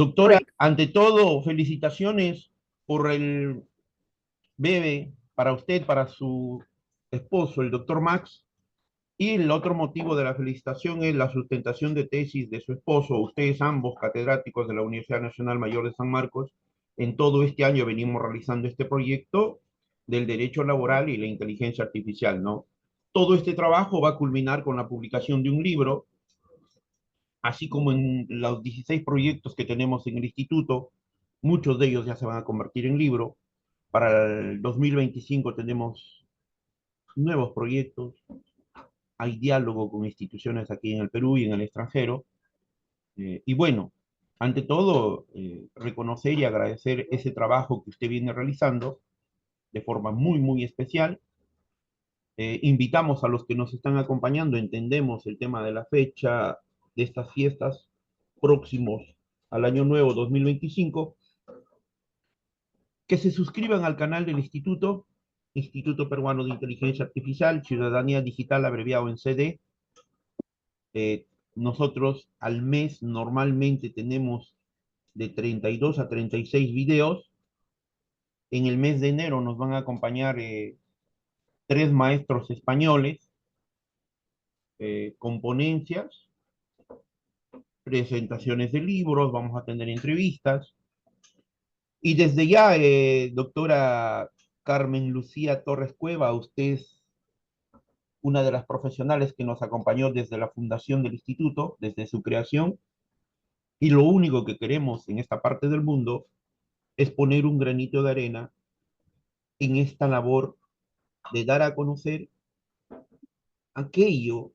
Doctora, Hoy, ante todo, felicitaciones por el bebé, para usted, para su esposo, el doctor Max. Y el otro motivo de la felicitación es la sustentación de tesis de su esposo. Ustedes ambos catedráticos de la Universidad Nacional Mayor de San Marcos. En todo este año venimos realizando este proyecto del derecho laboral y la inteligencia artificial, ¿no? Todo este trabajo va a culminar con la publicación de un libro, así como en los 16 proyectos que tenemos en el instituto. Muchos de ellos ya se van a convertir en libro. Para el 2025 tenemos nuevos proyectos, hay diálogo con instituciones aquí en el Perú y en el extranjero. Y bueno, ante todo, reconocer y agradecer ese trabajo que usted viene realizando de forma muy, muy especial. Invitamos a los que nos están acompañando, entendemos el tema de la fecha de estas fiestas próximos al Año Nuevo 2025, que se suscriban al canal del Instituto, Instituto Peruano de Inteligencia Artificial, Ciudadanía Digital, abreviado en CD. Nosotros al mes normalmente tenemos de 32 a 36 videos. En el mes de enero nos van a acompañar tres maestros españoles con ponencias, presentaciones de libros, vamos a tener entrevistas. Y desde ya, doctora Carmen Lucía Torres Cueva, usted es una de las profesionales que nos acompañó desde la fundación del instituto, desde su creación, y lo único que queremos en esta parte del mundo es poner un granito de arena en esta labor de dar a conocer aquello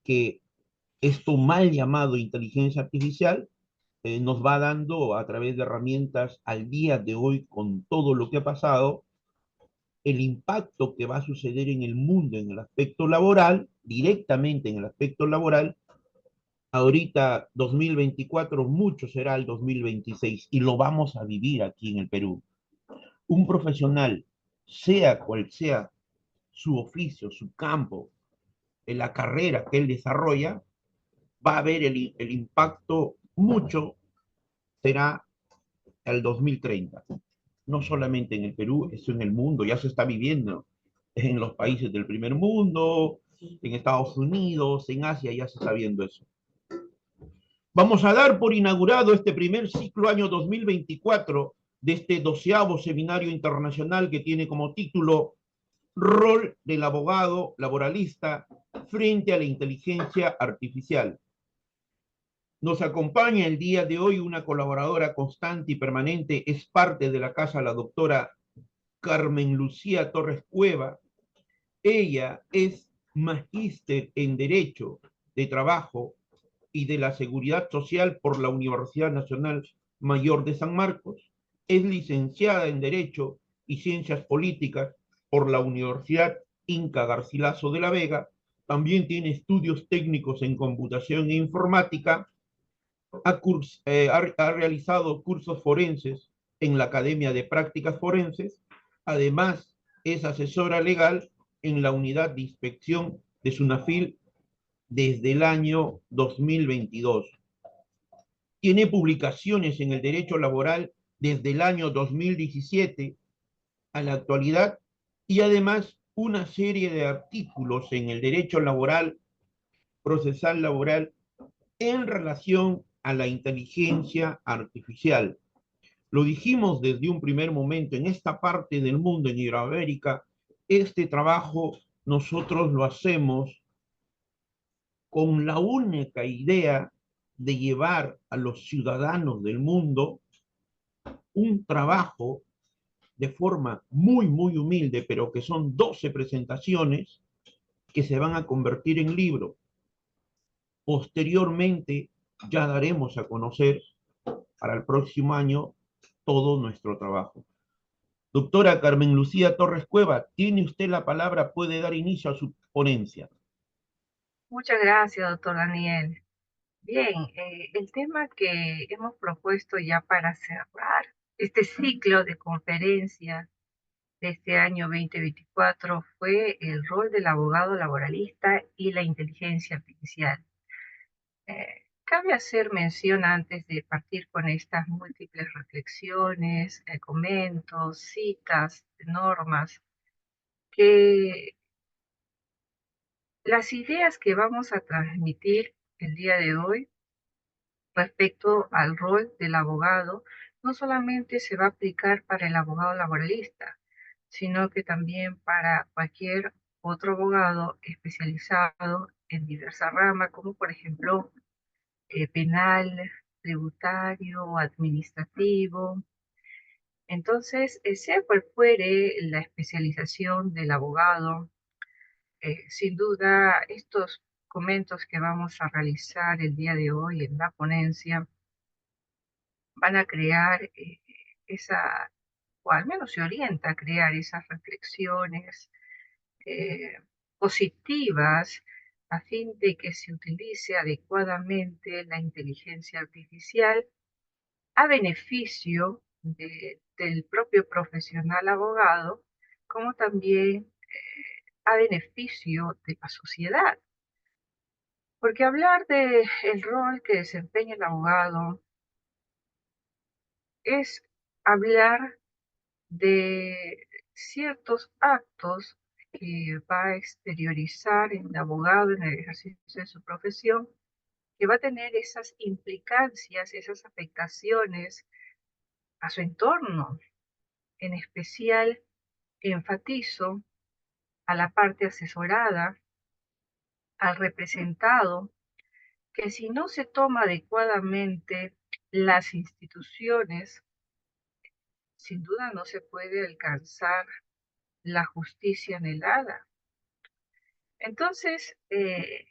que esto mal llamado inteligencia artificial nos va dando a través de herramientas al día de hoy con todo lo que ha pasado, el impacto que va a suceder en el mundo en el aspecto laboral, directamente en el aspecto laboral. Ahorita 2024, mucho será el 2026 y lo vamos a vivir aquí en el Perú. Un profesional, sea cual sea su oficio, su campo, en la carrera que él desarrolla, va a ver el impacto mucho, será el 2030. No solamente en el Perú, eso en el mundo, ya se está viviendo en los países del primer mundo, en Estados Unidos, en Asia, ya se está viendo eso. Vamos a dar por inaugurado este primer ciclo año 2024 de este 12º seminario internacional que tiene como título Rol del abogado laboralista frente a la inteligencia artificial. Nos acompaña el día de hoy una colaboradora constante y permanente, es parte de la casa, la doctora Carmen Lucía Torres Cueva. Ella es magíster en Derecho de Trabajo y de la Seguridad Social por la Universidad Nacional Mayor de San Marcos. Es licenciada en Derecho y Ciencias Políticas por la Universidad Inca Garcilaso de la Vega. También tiene estudios técnicos en computación e informática. Ha realizado cursos forenses en la Academia de Prácticas Forenses. Además, es asesora legal en la unidad de inspección de SUNAFIL desde el año 2022. Tiene publicaciones en el derecho laboral desde el año 2017 a la actualidad y además una serie de artículos en el derecho laboral, procesal laboral, en relación a la inteligencia artificial. Lo dijimos desde un primer momento, en esta parte del mundo, en Iberoamérica, este trabajo nosotros lo hacemos con la única idea de llevar a los ciudadanos del mundo un trabajo de forma muy, muy humilde, pero que son 12 presentaciones que se van a convertir en libro. Posteriormente, ya daremos a conocer para el próximo año todo nuestro trabajo. Doctora Carmen Lucía Torres Cueva, tiene usted la palabra, puede dar inicio a su ponencia. muchas gracias, doctor Daniel. Bien, el tema que hemos propuesto ya para cerrar este ciclo de conferencias de este año 2024 fue el rol del abogado laboralista y la inteligencia artificial. Cabe hacer mención antes de partir con estas múltiples reflexiones, comentos, citas, normas, que las ideas que vamos a transmitir el día de hoy respecto al rol del abogado no solamente se va a aplicar para el abogado laboralista, sino que también para cualquier otro abogado especializado en diversas ramas, como por ejemplo penal, tributario, administrativo. Entonces, sea cual fuere la especialización del abogado, sin duda estos comentos que vamos a realizar el día de hoy en la ponencia van a crear esa, o al menos se orienta a crear esas reflexiones eh, positivas a fin de que se utilice adecuadamente la inteligencia artificial a beneficio del propio profesional abogado, como también a beneficio de la sociedad. Porque hablar del rol que desempeña el abogado es hablar de ciertos actos que va a exteriorizar el abogado en el ejercicio de su profesión, que va a tener esas implicancias, esas afectaciones a su entorno. En especial, enfatizo a la parte asesorada, al representado, que si no se toma adecuadamente las instituciones, sin duda no se puede alcanzar la justicia anhelada. Entonces, en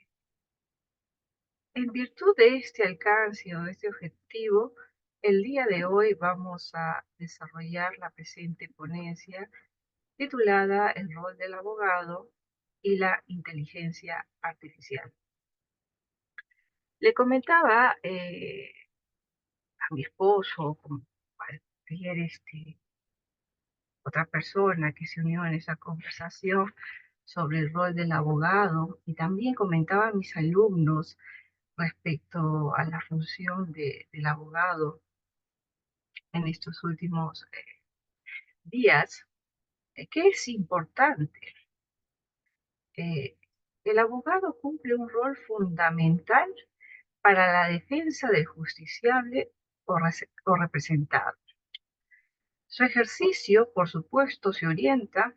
virtud de este alcance o de este objetivo, el día de hoy vamos a desarrollar la presente ponencia titulada El rol del abogado y la inteligencia artificial. Le comentaba a mi esposo, como cualquier otra persona que se unió en esa conversación sobre el rol del abogado, y también comentaba a mis alumnos respecto a la función del abogado en estos últimos días, que es importante. El abogado cumple un rol fundamental para la defensa del justiciable o representado. Su ejercicio, por supuesto, se orienta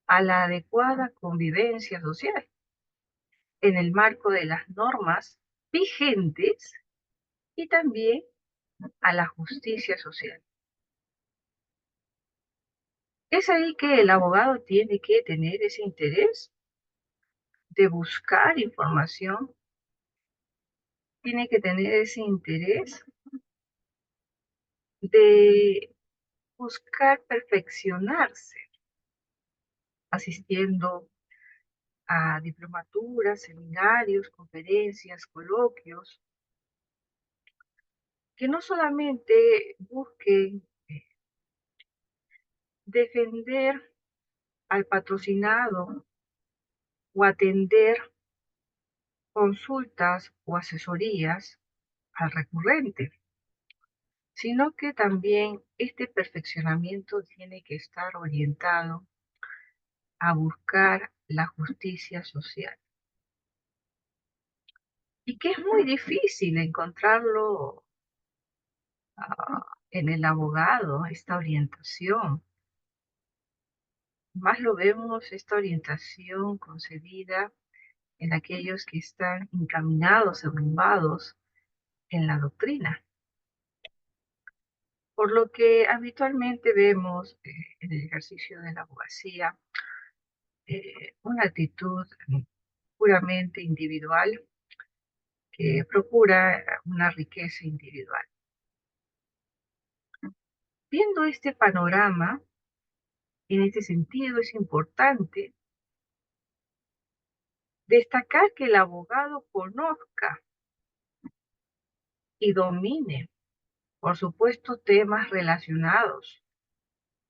a la adecuada convivencia social en el marco de las normas vigentes y también a la justicia social. Es ahí que el abogado tiene que tener ese interés de buscar información, tiene que tener ese interés de buscar perfeccionarse, asistiendo a diplomaturas, seminarios, conferencias, coloquios, que no solamente busquen defender al patrocinado o atender consultas o asesorías al recurrente, sino que también este perfeccionamiento tiene que estar orientado a buscar la justicia social. Y que es muy difícil encontrarlo en el abogado, esta orientación. Más lo vemos, esta orientación concebida en aquellos que están encaminados, arrumbados en la doctrina. Por lo que habitualmente vemos en el ejercicio de la abogacía una actitud puramente individual que procura una riqueza individual. Viendo este panorama, en este sentido es importante destacar que el abogado conozca y domine, por supuesto, temas relacionados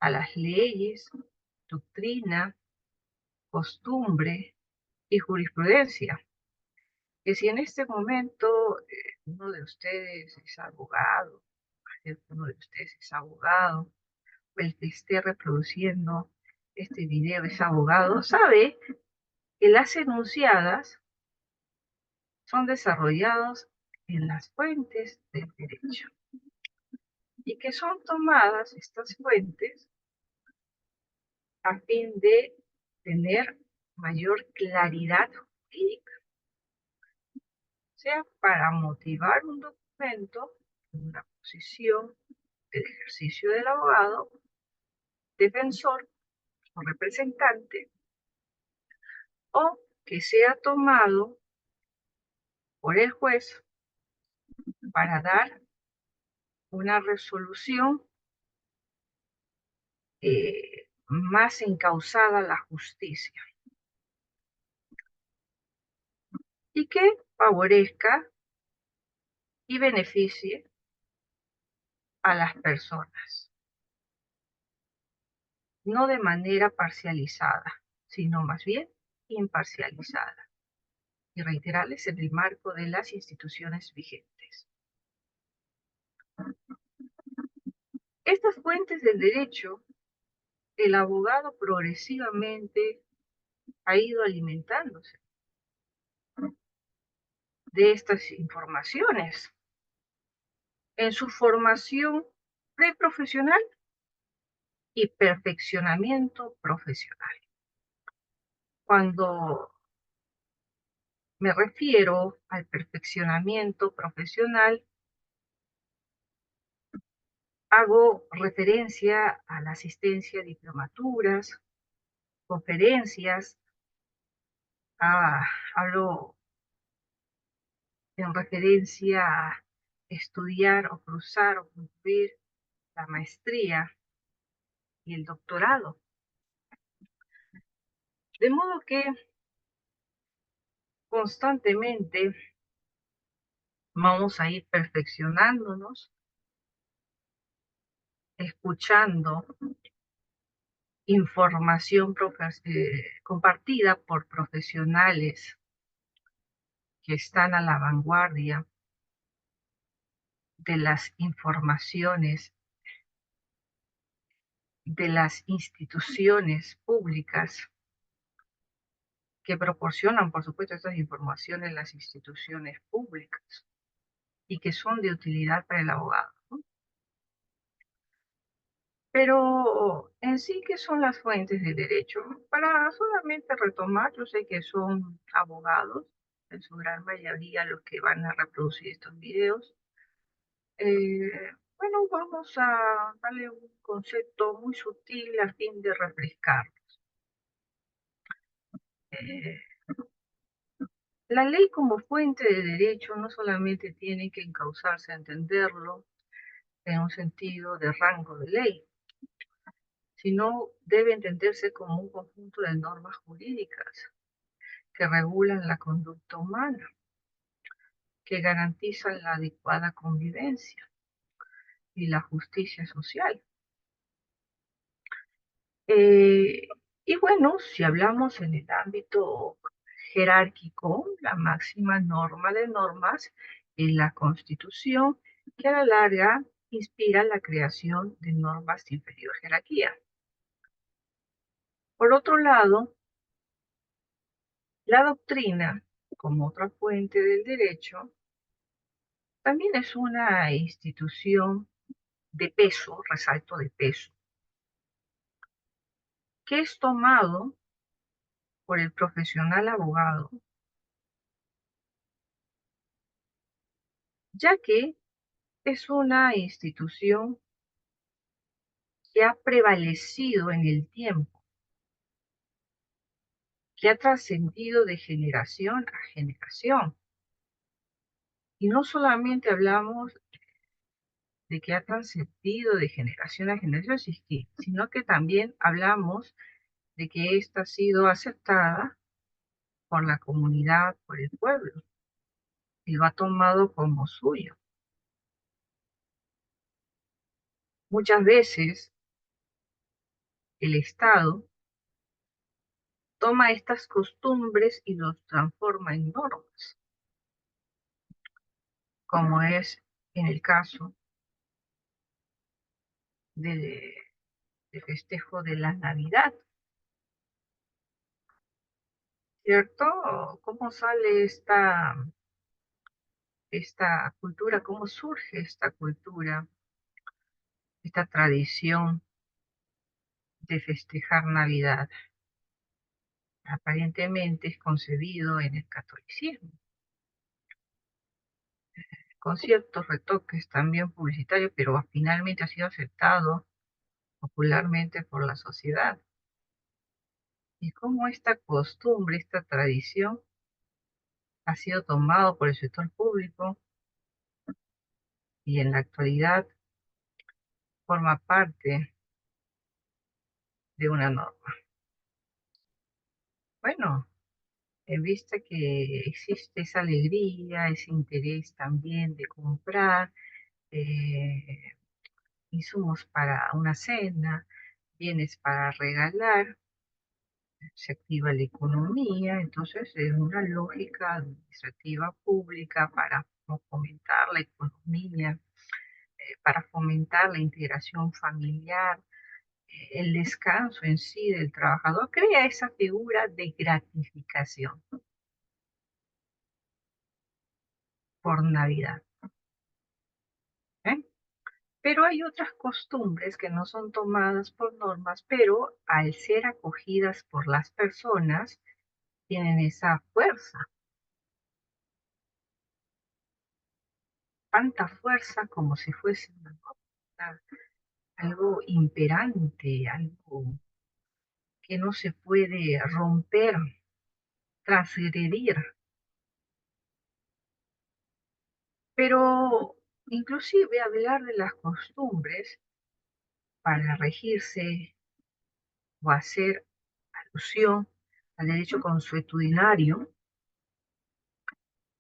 a las leyes, doctrina, costumbre y jurisprudencia, que si en este momento uno de ustedes es abogado, uno de ustedes es abogado, o el que esté reproduciendo este video es abogado, sabe que las enunciadas son desarrollados en las fuentes del derecho y que son tomadas estas fuentes a fin de tener mayor claridad jurídica, sea para motivar un documento, una posición del ejercicio del abogado, defensor o representante, o que sea tomado por el juez para dar una resolución más encauzada a la justicia y que favorezca y beneficie a las personas, no de manera parcializada, sino más bien imparcializada, y reiterarles en el marco de las instituciones vigentes. Estas fuentes del derecho, el abogado progresivamente ha ido alimentándose de estas informaciones en su formación preprofesional y perfeccionamiento profesional. Cuando me refiero al perfeccionamiento profesional, hago referencia a la asistencia a diplomaturas, conferencias, hablo en referencia a estudiar o cruzar o cumplir la maestría y el doctorado. De modo que constantemente vamos a ir perfeccionándonos, escuchando información compartida por profesionales que están a la vanguardia de las informaciones de las instituciones públicas que proporcionan, por supuesto, estas informaciones las instituciones públicas y que son de utilidad para el abogado, ¿no? Pero en sí, ¿qué son las fuentes de derecho? Para solamente retomar, yo sé que son abogados, en su gran mayoría los que van a reproducir estos videos. Bueno, vamos a darle un concepto muy sutil a fin de refrescar. Eh, la ley como fuente de derecho no solamente tiene que encauzarse a entenderlo en un sentido de rango de ley, sino debe entenderse como un conjunto de normas jurídicas que regulan la conducta humana, que garantizan la adecuada convivencia y la justicia social. Y bueno, si hablamos en el ámbito jerárquico, la máxima norma de normas es la Constitución, que a la larga inspira la creación de normas de inferior jerarquía. Por otro lado, la doctrina, como otra fuente del derecho, también es una institución de peso, resalto de peso, que es tomado por el profesional abogado, ya que es una institución que ha prevalecido en el tiempo, que ha trascendido de generación a generación. Y no solamente hablamos de que ha trascendido de generación a generación, sino que también hablamos de que ésta ha sido aceptada por la comunidad, por el pueblo, y lo ha tomado como suyo. Muchas veces el Estado toma estas costumbres y los transforma en normas. como es en el caso de, del festejo de la Navidad, ¿cierto? ¿Cómo sale esta cultura? ¿Cómo surge esta cultura, esta tradición de festejar Navidad? Aparentemente es concebido en el catolicismo, con ciertos retoques también publicitarios, pero finalmente ha sido aceptado popularmente por la sociedad. Y cómo esta costumbre, esta tradición, ha sido tomado por el sector público y en la actualidad forma parte de una norma. Bueno, en vista que existe esa alegría, ese interés también de comprar eh, insumos para una cena, bienes para regalar, se activa la economía, entonces es una lógica administrativa pública para fomentar la economía, para fomentar la integración familiar, el descanso en sí del trabajador, crea esa figura de gratificación por Navidad. ¿Eh? Pero hay otras costumbres que no son tomadas por normas, pero al ser acogidas por las personas, tienen esa fuerza, tanta fuerza como si fuese una norma, algo imperante, algo que no se puede romper, transgredir. Pero inclusive hablar de las costumbres para regirse o hacer alusión al derecho consuetudinario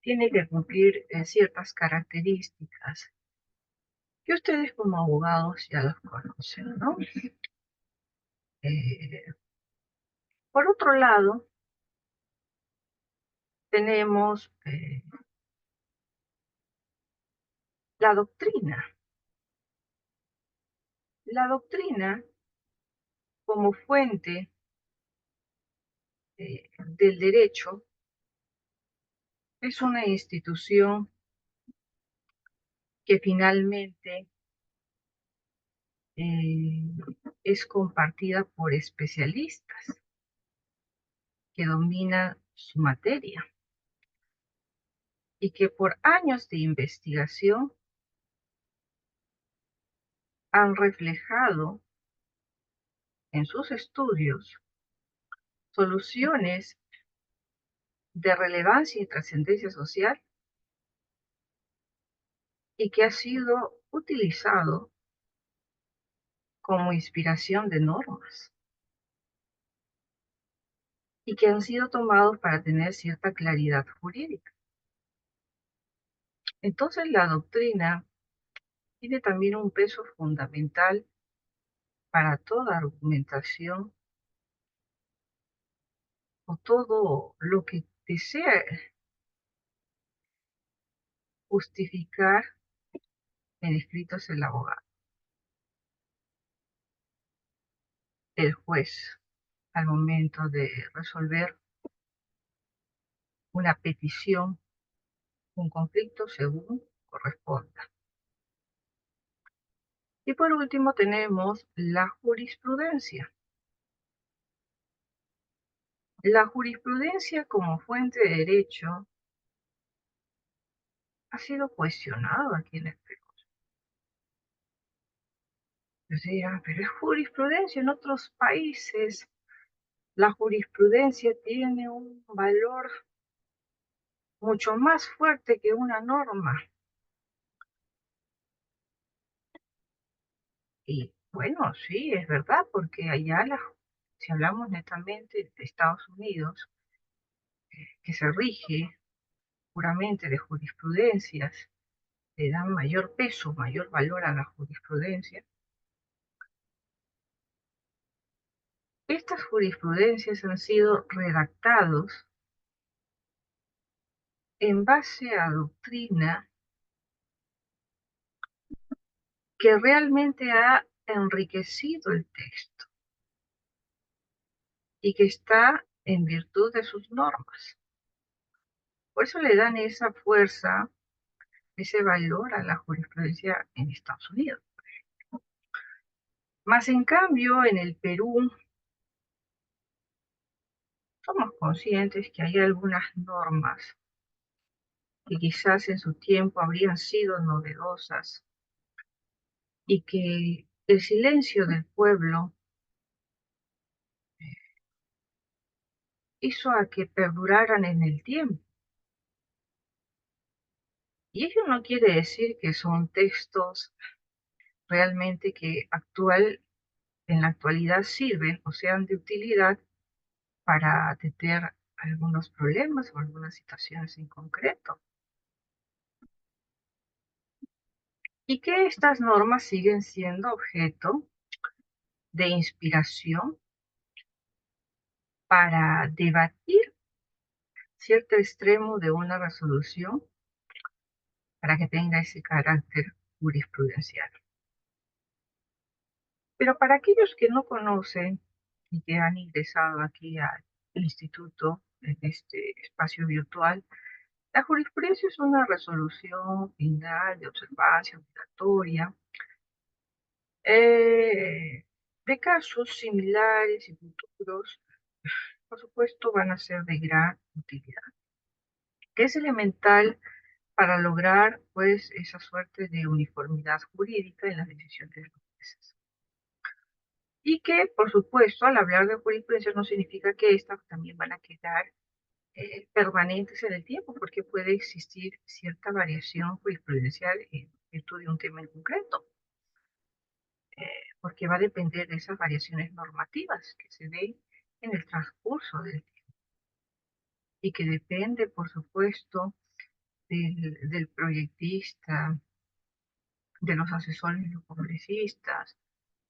tiene que cumplir ciertas características que ustedes como abogados ya los conocen, ¿no? Eh, por otro lado, tenemos la doctrina. La doctrina como fuente del derecho es una institución que finalmente eh, es compartida por especialistas que dominan su materia y que por años de investigación han reflejado en sus estudios soluciones de relevancia y trascendencia social y que ha sido utilizado como inspiración de normas y que han sido tomados para tener cierta claridad jurídica. Entonces la doctrina tiene también un peso fundamental para toda argumentación o todo lo que desea justificar en escritos el abogado, el juez, al momento de resolver una petición, un conflicto según corresponda. Y por último tenemos la jurisprudencia. La jurisprudencia como fuente de derecho ha sido cuestionado aquí en el Perú. Ustedes dirán, pero es jurisprudencia en otros países. La jurisprudencia tiene un valor mucho más fuerte que una norma. Y bueno, sí, es verdad, porque allá, si hablamos netamente de Estados Unidos, que se rige puramente de jurisprudencias, le dan mayor peso, mayor valor a la jurisprudencia. Estas jurisprudencias han sido redactados en base a doctrina que realmente ha enriquecido el texto y que está en virtud de sus normas. Por eso le dan esa fuerza, ese valor a la jurisprudencia en Estados Unidos. Más en cambio, en el Perú somos conscientes que hay algunas normas que quizás en su tiempo habrían sido novedosas y que el silencio del pueblo hizo a que perduraran en el tiempo. Y ello no quiere decir que son textos realmente que en la actualidad sirven o sean de utilidad para atender algunos problemas o algunas situaciones en concreto. Y que estas normas siguen siendo objeto de inspiración para debatir cierto extremo de una resolución para que tenga ese carácter jurisprudencial. Pero para aquellos que no conocen y que han ingresado aquí al instituto en este espacio virtual, la jurisprudencia es una resolución final de observancia obligatoria de casos similares y futuros, por supuesto, van a ser de gran utilidad, que es elemental para lograr, pues, esa suerte de uniformidad jurídica en las decisiones de los jueces. Y que, por supuesto, al hablar de jurisprudencia no significa que estas también van a quedar permanentes en el tiempo, porque puede existir cierta variación jurisprudencial en virtud de un tema en concreto, porque va a depender de esas variaciones normativas que se den en el transcurso del tiempo y que depende, por supuesto, del proyectista, de los asesores de los congresistas,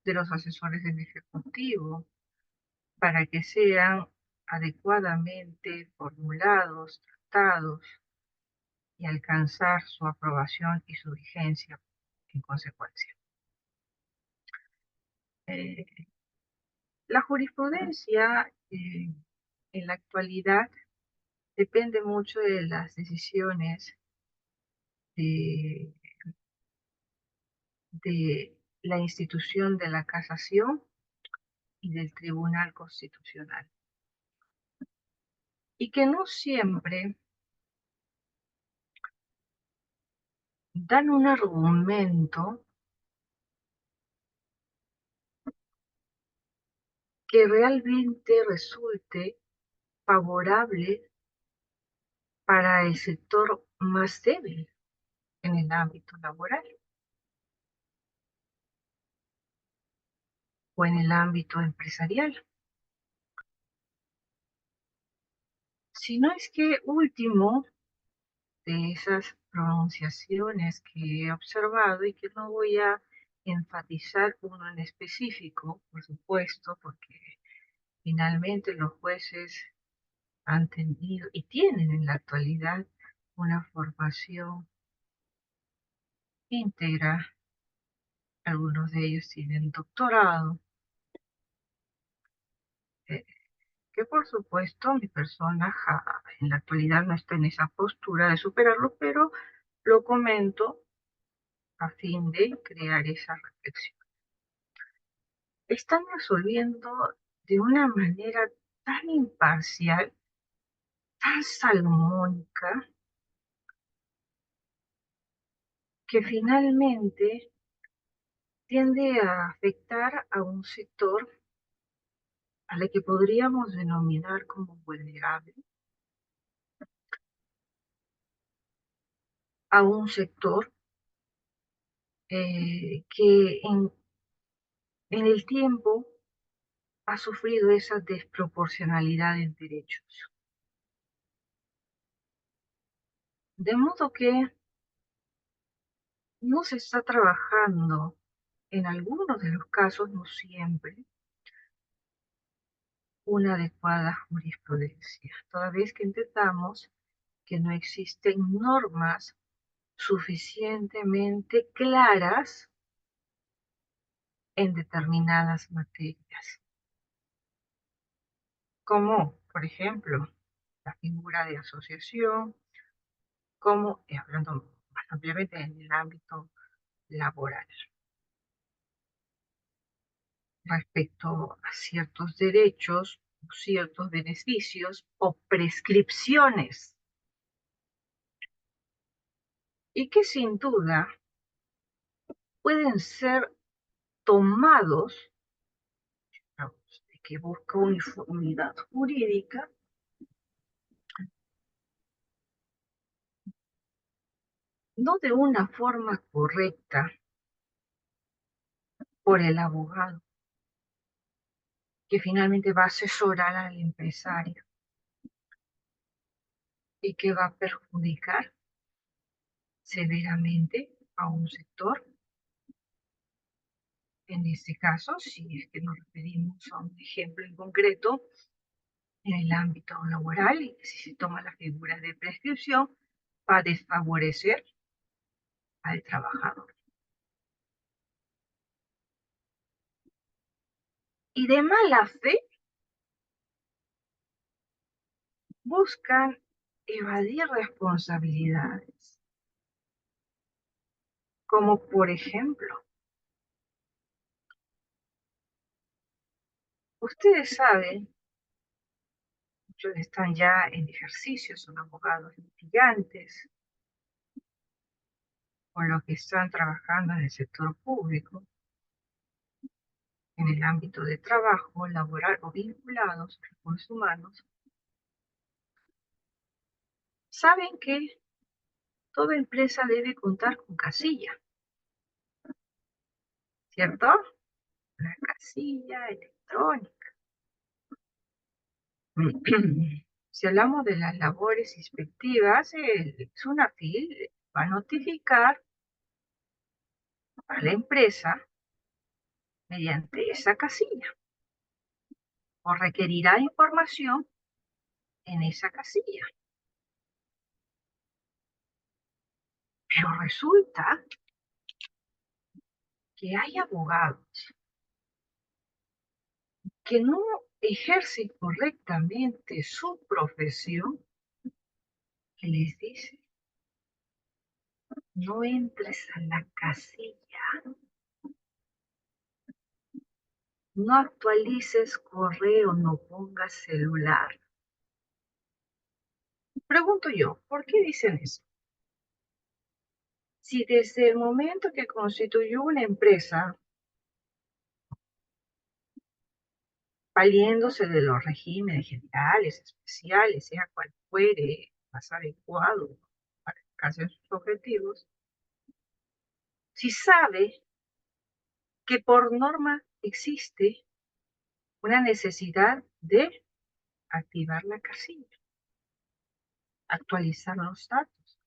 de los asesores del Ejecutivo, para que sean adecuadamente formulados, tratados y alcanzar su aprobación y su vigencia en consecuencia. Eh, la jurisprudencia en la actualidad depende mucho de las decisiones de, de la institución de la casación y del Tribunal Constitucional. Y que no siempre dan un argumento que realmente resulte favorable para el sector más débil en el ámbito laboral o en el ámbito empresarial. Si no es que último de esas pronunciaciones que he observado y que no voy a enfatizar uno en específico, por supuesto, porque finalmente los jueces han tenido y tienen en la actualidad una formación íntegra, algunos de ellos tienen doctorado, eh, que por supuesto mi persona en la actualidad no está en esa postura de superarlo, pero lo comento a fin de crear esa reflexión. Están resolviendo de una manera tan imparcial, tan salomónica, que finalmente tiende a afectar a un sector a la que podríamos denominar como vulnerable, a un sector que en el tiempo ha sufrido esa desproporcionalidad en derechos. De modo que no se está trabajando en algunos de los casos, no siempre, una adecuada jurisprudencia, toda vez que entendamos que no existen normas suficientemente claras en determinadas materias, como, por ejemplo, la figura de asociación, como, hablando más ampliamente en el ámbito laboral, respecto a ciertos derechos, ciertos beneficios o prescripciones, y que sin duda pueden ser tomados, de que busca uniformidad jurídica, no de una forma correcta por el abogado, que finalmente va a asesorar al empresario y que va a perjudicar severamente a un sector. En este caso, si es que nos referimos a un ejemplo en concreto, en el ámbito laboral, y si se toma la figura de prescripción, va a desfavorecer al trabajador. Y de mala fe buscan evadir responsabilidades, como por ejemplo, ustedes saben, muchos están ya en ejercicio, son abogados litigantes, o los que están trabajando en el sector público, en el ámbito de trabajo, laboral o vinculados a recursos humanos, saben que toda empresa debe contar con casilla, ¿cierto? La casilla electrónica. Si hablamos de las labores inspectivas, el SUNAFIL va a notificar a la empresa mediante esa casilla o requerirá información en esa casilla. Pero resulta que hay abogados que no ejercen correctamente su profesión, que les dice, no entres a la casilla, no actualices correo, no pongas celular. Pregunto yo, ¿por qué dicen eso? Si desde el momento que constituyó una empresa, valiéndose de los regímenes generales, especiales, sea cual fuere más adecuado para alcanzar sus objetivos, si sabe que por norma existe una necesidad de activar la casilla, actualizar los datos,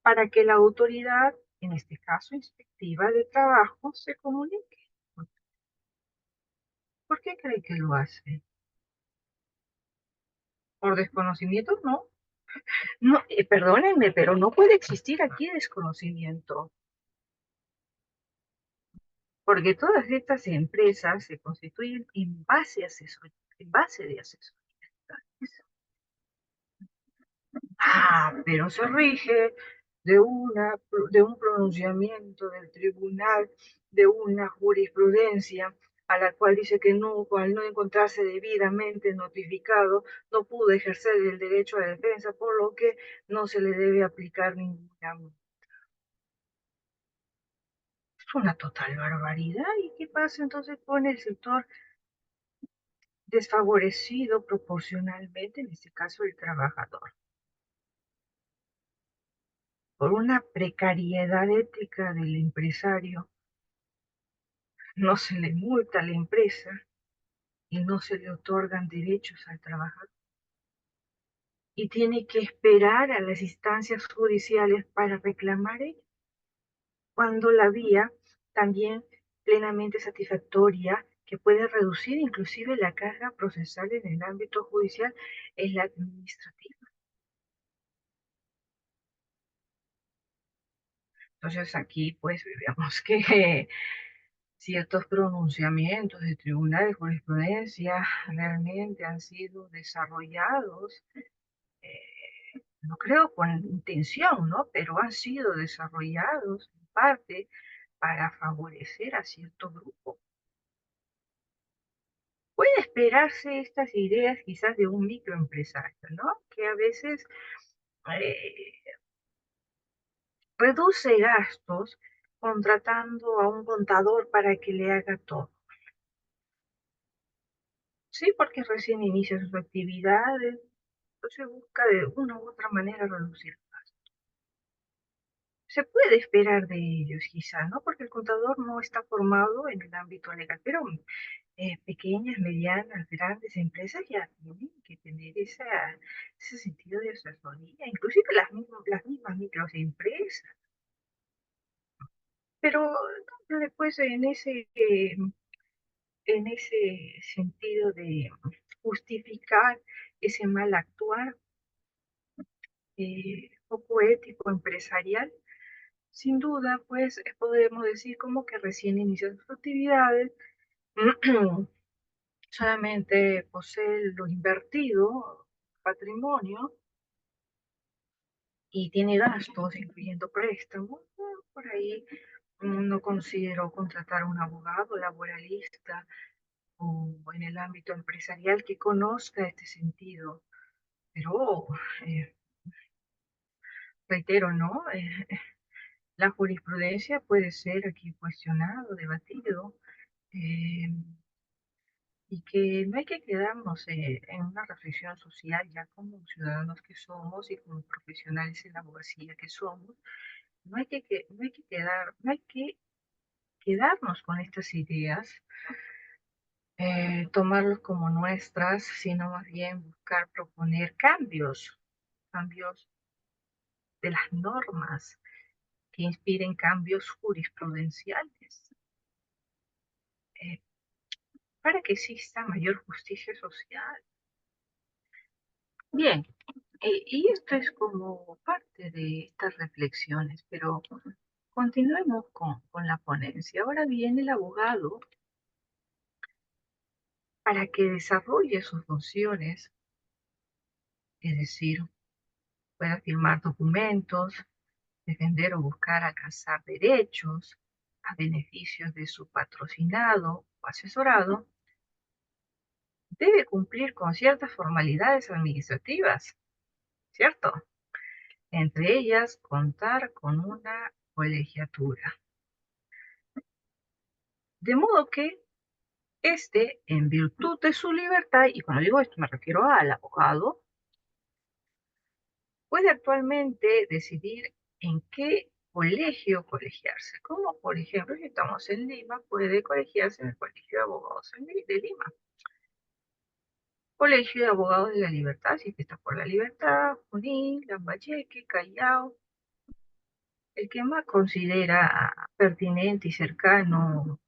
para que la autoridad, en este caso inspectiva de trabajo, se comunique. ¿Por qué cree que lo hace? ¿Por desconocimiento? No. No, perdónenme, pero no puede existir aquí desconocimiento, porque todas estas empresas se constituyen en base, en base de asesoría. Pero se rige de un pronunciamiento del tribunal, de una jurisprudencia a la cual dice que no, al no encontrarse debidamente notificado, no pudo ejercer el derecho a defensa, por lo que no se le debe aplicar ninguna multa. Es una total barbaridad. ¿Y qué pasa entonces con el sector desfavorecido proporcionalmente, en este caso el trabajador? Por una precariedad ética del empresario, no se le multa a la empresa y no se le otorgan derechos al trabajador. Y tiene que esperar a las instancias judiciales para reclamar ello, cuando la vía también plenamente satisfactoria, que puede reducir inclusive la carga procesal en el ámbito judicial, es la administrativa. Entonces aquí pues vemos que ciertos pronunciamientos de tribunales de jurisprudencia realmente han sido desarrollados, no creo con intención, ¿no? Pero han sido desarrollados en parte para favorecer a cierto grupo. Puede esperarse estas ideas quizás de un microempresario, ¿no? Que a veces eh, reduce gastos contratando a un contador para que le haga todo. Sí, porque recién inicia sus actividades, entonces busca de una u otra manera reducir. Se puede esperar de ellos quizá, ¿no? Porque el contador no está formado en el ámbito legal, pero pequeñas, medianas, grandes empresas ya tienen que tener ese sentido de asesoría, inclusive las mismas microempresas. Pero no, después en ese sentido de justificar ese mal actuar poco ético empresarial, sin duda, pues podemos decir como que recién inició sus actividades, solamente posee lo invertido, patrimonio, y tiene gastos, incluyendo préstamos. Por ahí no considero contratar a un abogado laboralista o en el ámbito empresarial que conozca este sentido. Pero, eh, reitero, ¿no? La jurisprudencia puede ser aquí cuestionado, debatido, eh, y que no hay que quedarnos en una reflexión social ya como ciudadanos que somos y como profesionales en la abogacía que somos. No hay que quedarnos con estas ideas, tomarlos como nuestras, sino más bien buscar proponer cambios, cambios de las normas que inspiren cambios jurisprudenciales, eh, para que exista mayor justicia social. Bien, y esto es como parte de estas reflexiones, pero continuemos con la ponencia. Ahora viene el abogado para que desarrolle sus funciones, es decir, pueda firmar documentos, defender o buscar alcanzar derechos a beneficios de su patrocinado o asesorado, debe cumplir con ciertas formalidades administrativas, ¿cierto? Entre ellas, contar con una colegiatura. De modo que en virtud de su libertad, y cuando digo esto me refiero al abogado, puede actualmente decidir en qué colegio colegiarse. Como por ejemplo, si estamos en Lima, puede colegiarse en el Colegio de Abogados de Lima. Colegio de Abogados de la Libertad, si está por la Libertad, Junín, Lambayeque, Callao, el que más considera pertinente y cercano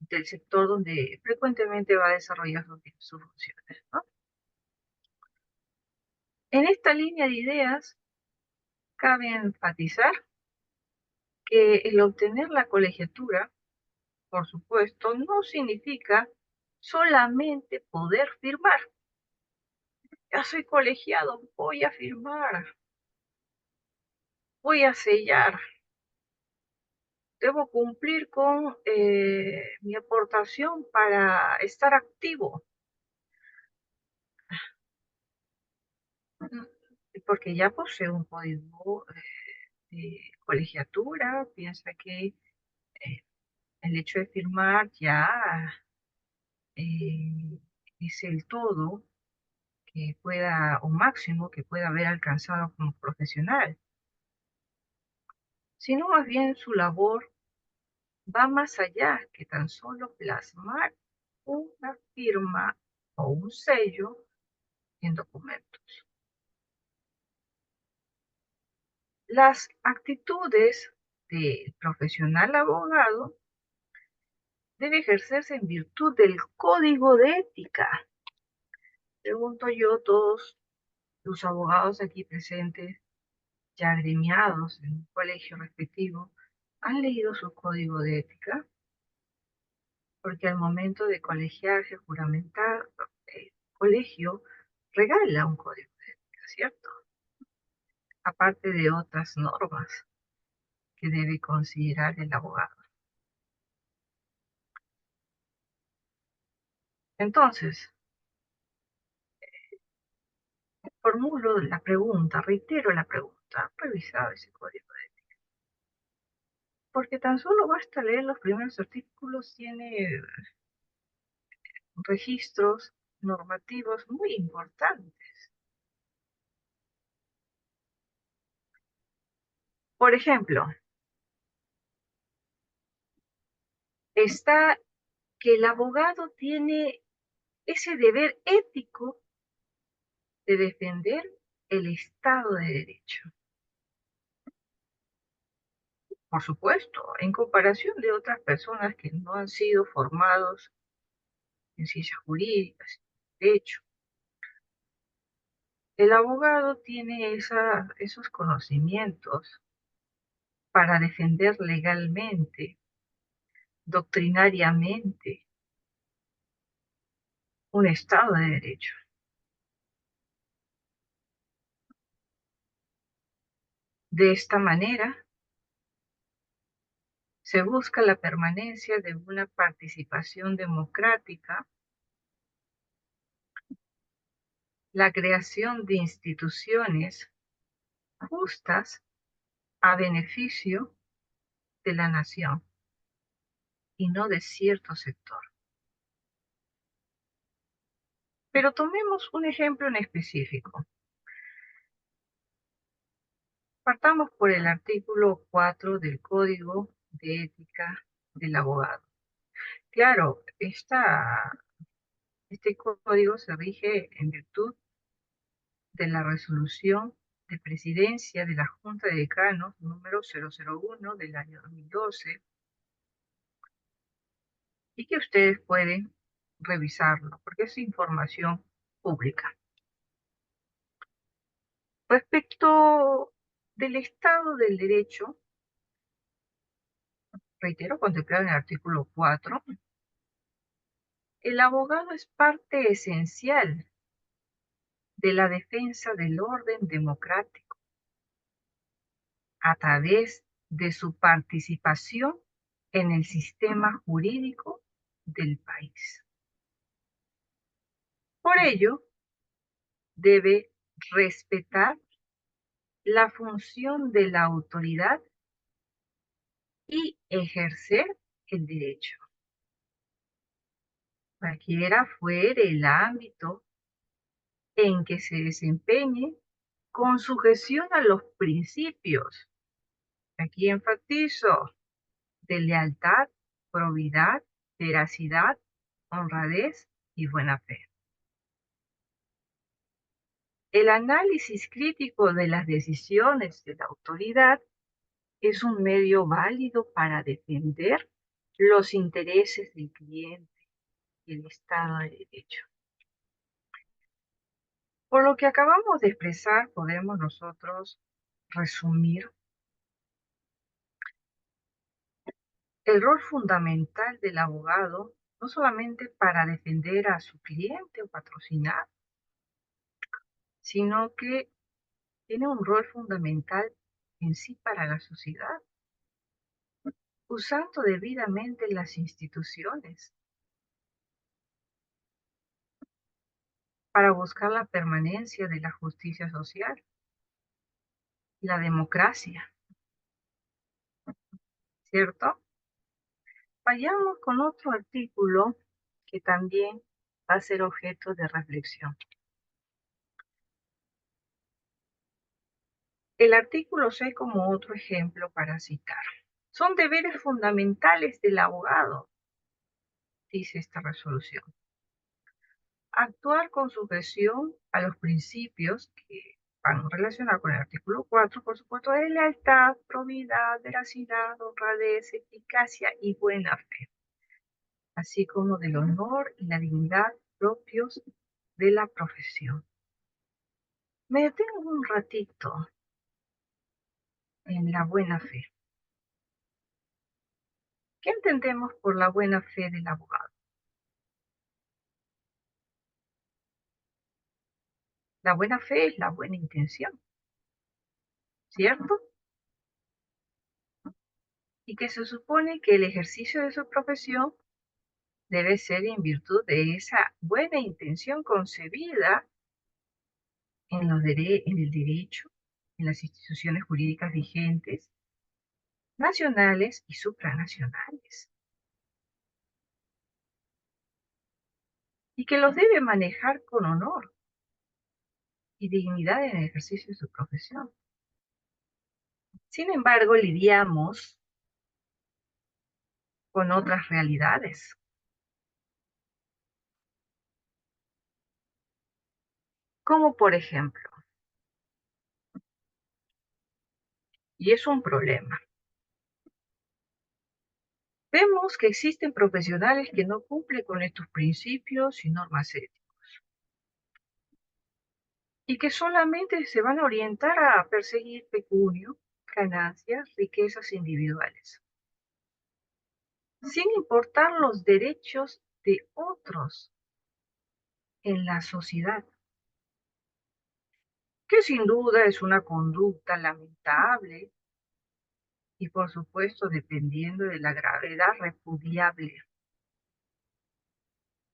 del sector donde frecuentemente va a desarrollar sus funciones, ¿no? En esta línea de ideas, cabe enfatizar que el obtener la colegiatura, por supuesto, no significa solamente poder firmar. Ya soy colegiado, voy a firmar, voy a sellar, debo cumplir con mi aportación para estar activo, porque ya posee un código de colegiatura, piensa que el hecho de firmar ya eh, es el todo que pueda, o máximo que pueda haber alcanzado como profesional, sino más bien su labor va más allá que tan solo plasmar una firma o un sello en documentos. Las actitudes del profesional abogado deben ejercerse en virtud del código de ética. Pregunto yo a todos los abogados aquí presentes, ya agremiados en un colegio respectivo, han leído su código de ética, porque al momento de colegiarse, juramentar, el colegio regala un código de ética, ¿cierto? Aparte de otras normas que debe considerar el abogado. Entonces, formulo la pregunta, reitero la pregunta, ¿han revisado ese código de ética? Porque tan solo basta leer los primeros artículos, tiene registros normativos muy importantes. Por ejemplo, está que el abogado tiene ese deber ético de defender el Estado de Derecho. Por supuesto, en comparación de otras personas que no han sido formados en ciencias jurídicas, derecho, el abogado tiene esos conocimientos para defender legalmente, doctrinariamente, un Estado de Derecho. De esta manera, se busca la permanencia de una participación democrática, la creación de instituciones justas a beneficio de la nación y no de cierto sector. Pero tomemos un ejemplo en específico. Partamos por el artículo 4 del Código de Ética del Abogado. Claro, este código se rige en virtud de la resolución de presidencia de la Junta de Decanos número 001 del año 2012 y que ustedes pueden revisarlo porque es información pública. Respecto del Estado del Derecho, reitero, contemplado en el artículo 4, el abogado es parte esencial de la defensa del orden democrático a través de su participación en el sistema jurídico del país. Por ello, debe respetar la función de la autoridad y ejercer el derecho, cualquiera fuere el ámbito en que se desempeñe, con sujeción a los principios, aquí enfatizo, de lealtad, probidad, veracidad, honradez y buena fe. El análisis crítico de las decisiones de la autoridad es un medio válido para defender los intereses del cliente y el Estado de Derecho. Por lo que acabamos de expresar, podemos nosotros resumir el rol fundamental del abogado, no solamente para defender a su cliente o patrocinar, sino que tiene un rol fundamental en sí para la sociedad, usando debidamente las instituciones para buscar la permanencia de la justicia social, la democracia, ¿cierto? Vayamos con otro artículo que también va a ser objeto de reflexión. El artículo 6 como otro ejemplo para citar. Son deberes fundamentales del abogado, dice esta resolución. Actuar con sujeción a los principios que van relacionados con el artículo 4, por supuesto, de lealtad, probidad, veracidad, honradez, eficacia y buena fe, así como del honor y la dignidad propios de la profesión. Me detengo un ratito en la buena fe. ¿Qué entendemos por la buena fe del abogado? La buena fe es la buena intención, ¿cierto? Y que se supone que el ejercicio de su profesión debe ser en virtud de esa buena intención concebida en el derecho, en las instituciones jurídicas vigentes, nacionales y supranacionales, y que los debe manejar con honor y dignidad en el ejercicio de su profesión. Sin embargo, lidiamos con otras realidades, como por ejemplo, y es un problema, vemos que existen profesionales que no cumplen con estos principios y normas éticas y que solamente se van a orientar a perseguir peculio, ganancias, riquezas individuales, sin importar los derechos de otros en la sociedad, que sin duda es una conducta lamentable y por supuesto dependiendo de la gravedad repudiable.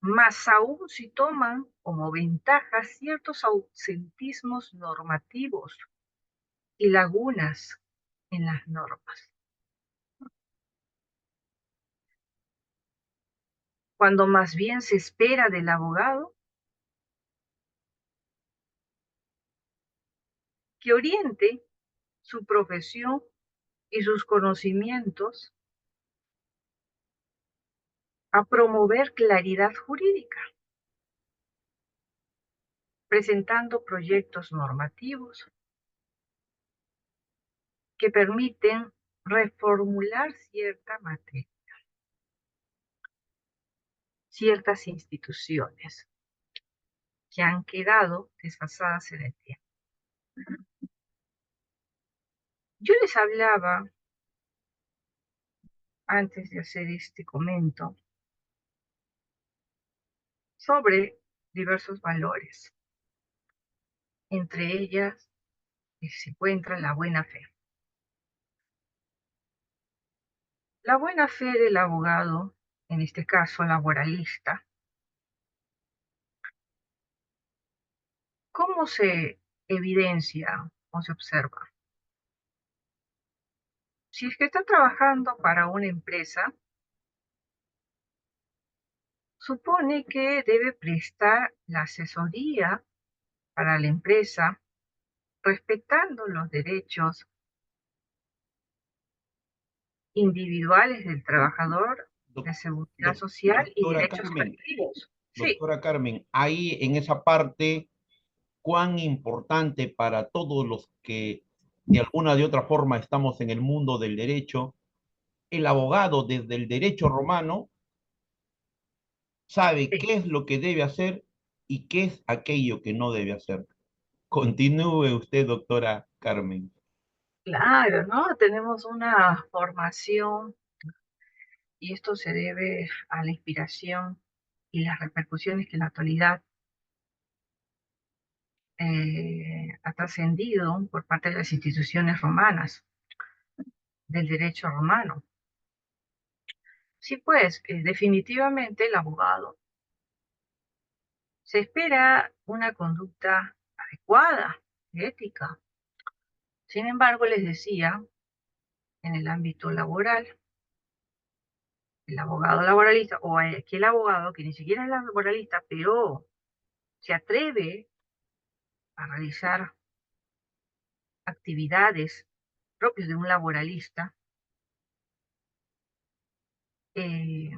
Más aún si toman como ventaja ciertos ausentismos normativos y lagunas en las normas, cuando más bien se espera del abogado que oriente su profesión y sus conocimientos a promover claridad jurídica, presentando proyectos normativos que permiten reformular cierta materia, ciertas instituciones que han quedado desfasadas en el tiempo. Yo les hablaba, antes de hacer este comento, sobre diversos valores. Entre ellas se encuentra la buena fe. La buena fe del abogado, en este caso laboralista, ¿cómo se evidencia o se observa? Si es que está trabajando para una empresa, supone que debe prestar la asesoría para la empresa, respetando los derechos individuales del trabajador, de Doc- seguridad social y Doctora derechos Carmen, colectivos. Sí, doctora Carmen, ahí en esa parte, cuán importante para todos los que de alguna de otra forma estamos en el mundo del derecho, el abogado desde el derecho romano sabe sí, qué es lo que debe hacer y qué es aquello que no debe hacer. Continúe usted, doctora Carmen. claro, ¿no? Tenemos una formación y esto se debe a la inspiración y las repercusiones que en la actualidad ha trascendido por parte de las instituciones romanas, del derecho romano. Sí, pues, definitivamente el abogado se espera una conducta adecuada, ética. Sin embargo, les decía, en el ámbito laboral, el abogado laboralista o aquel abogado que ni siquiera es laboralista, pero se atreve a realizar actividades propias de un laboralista, eh,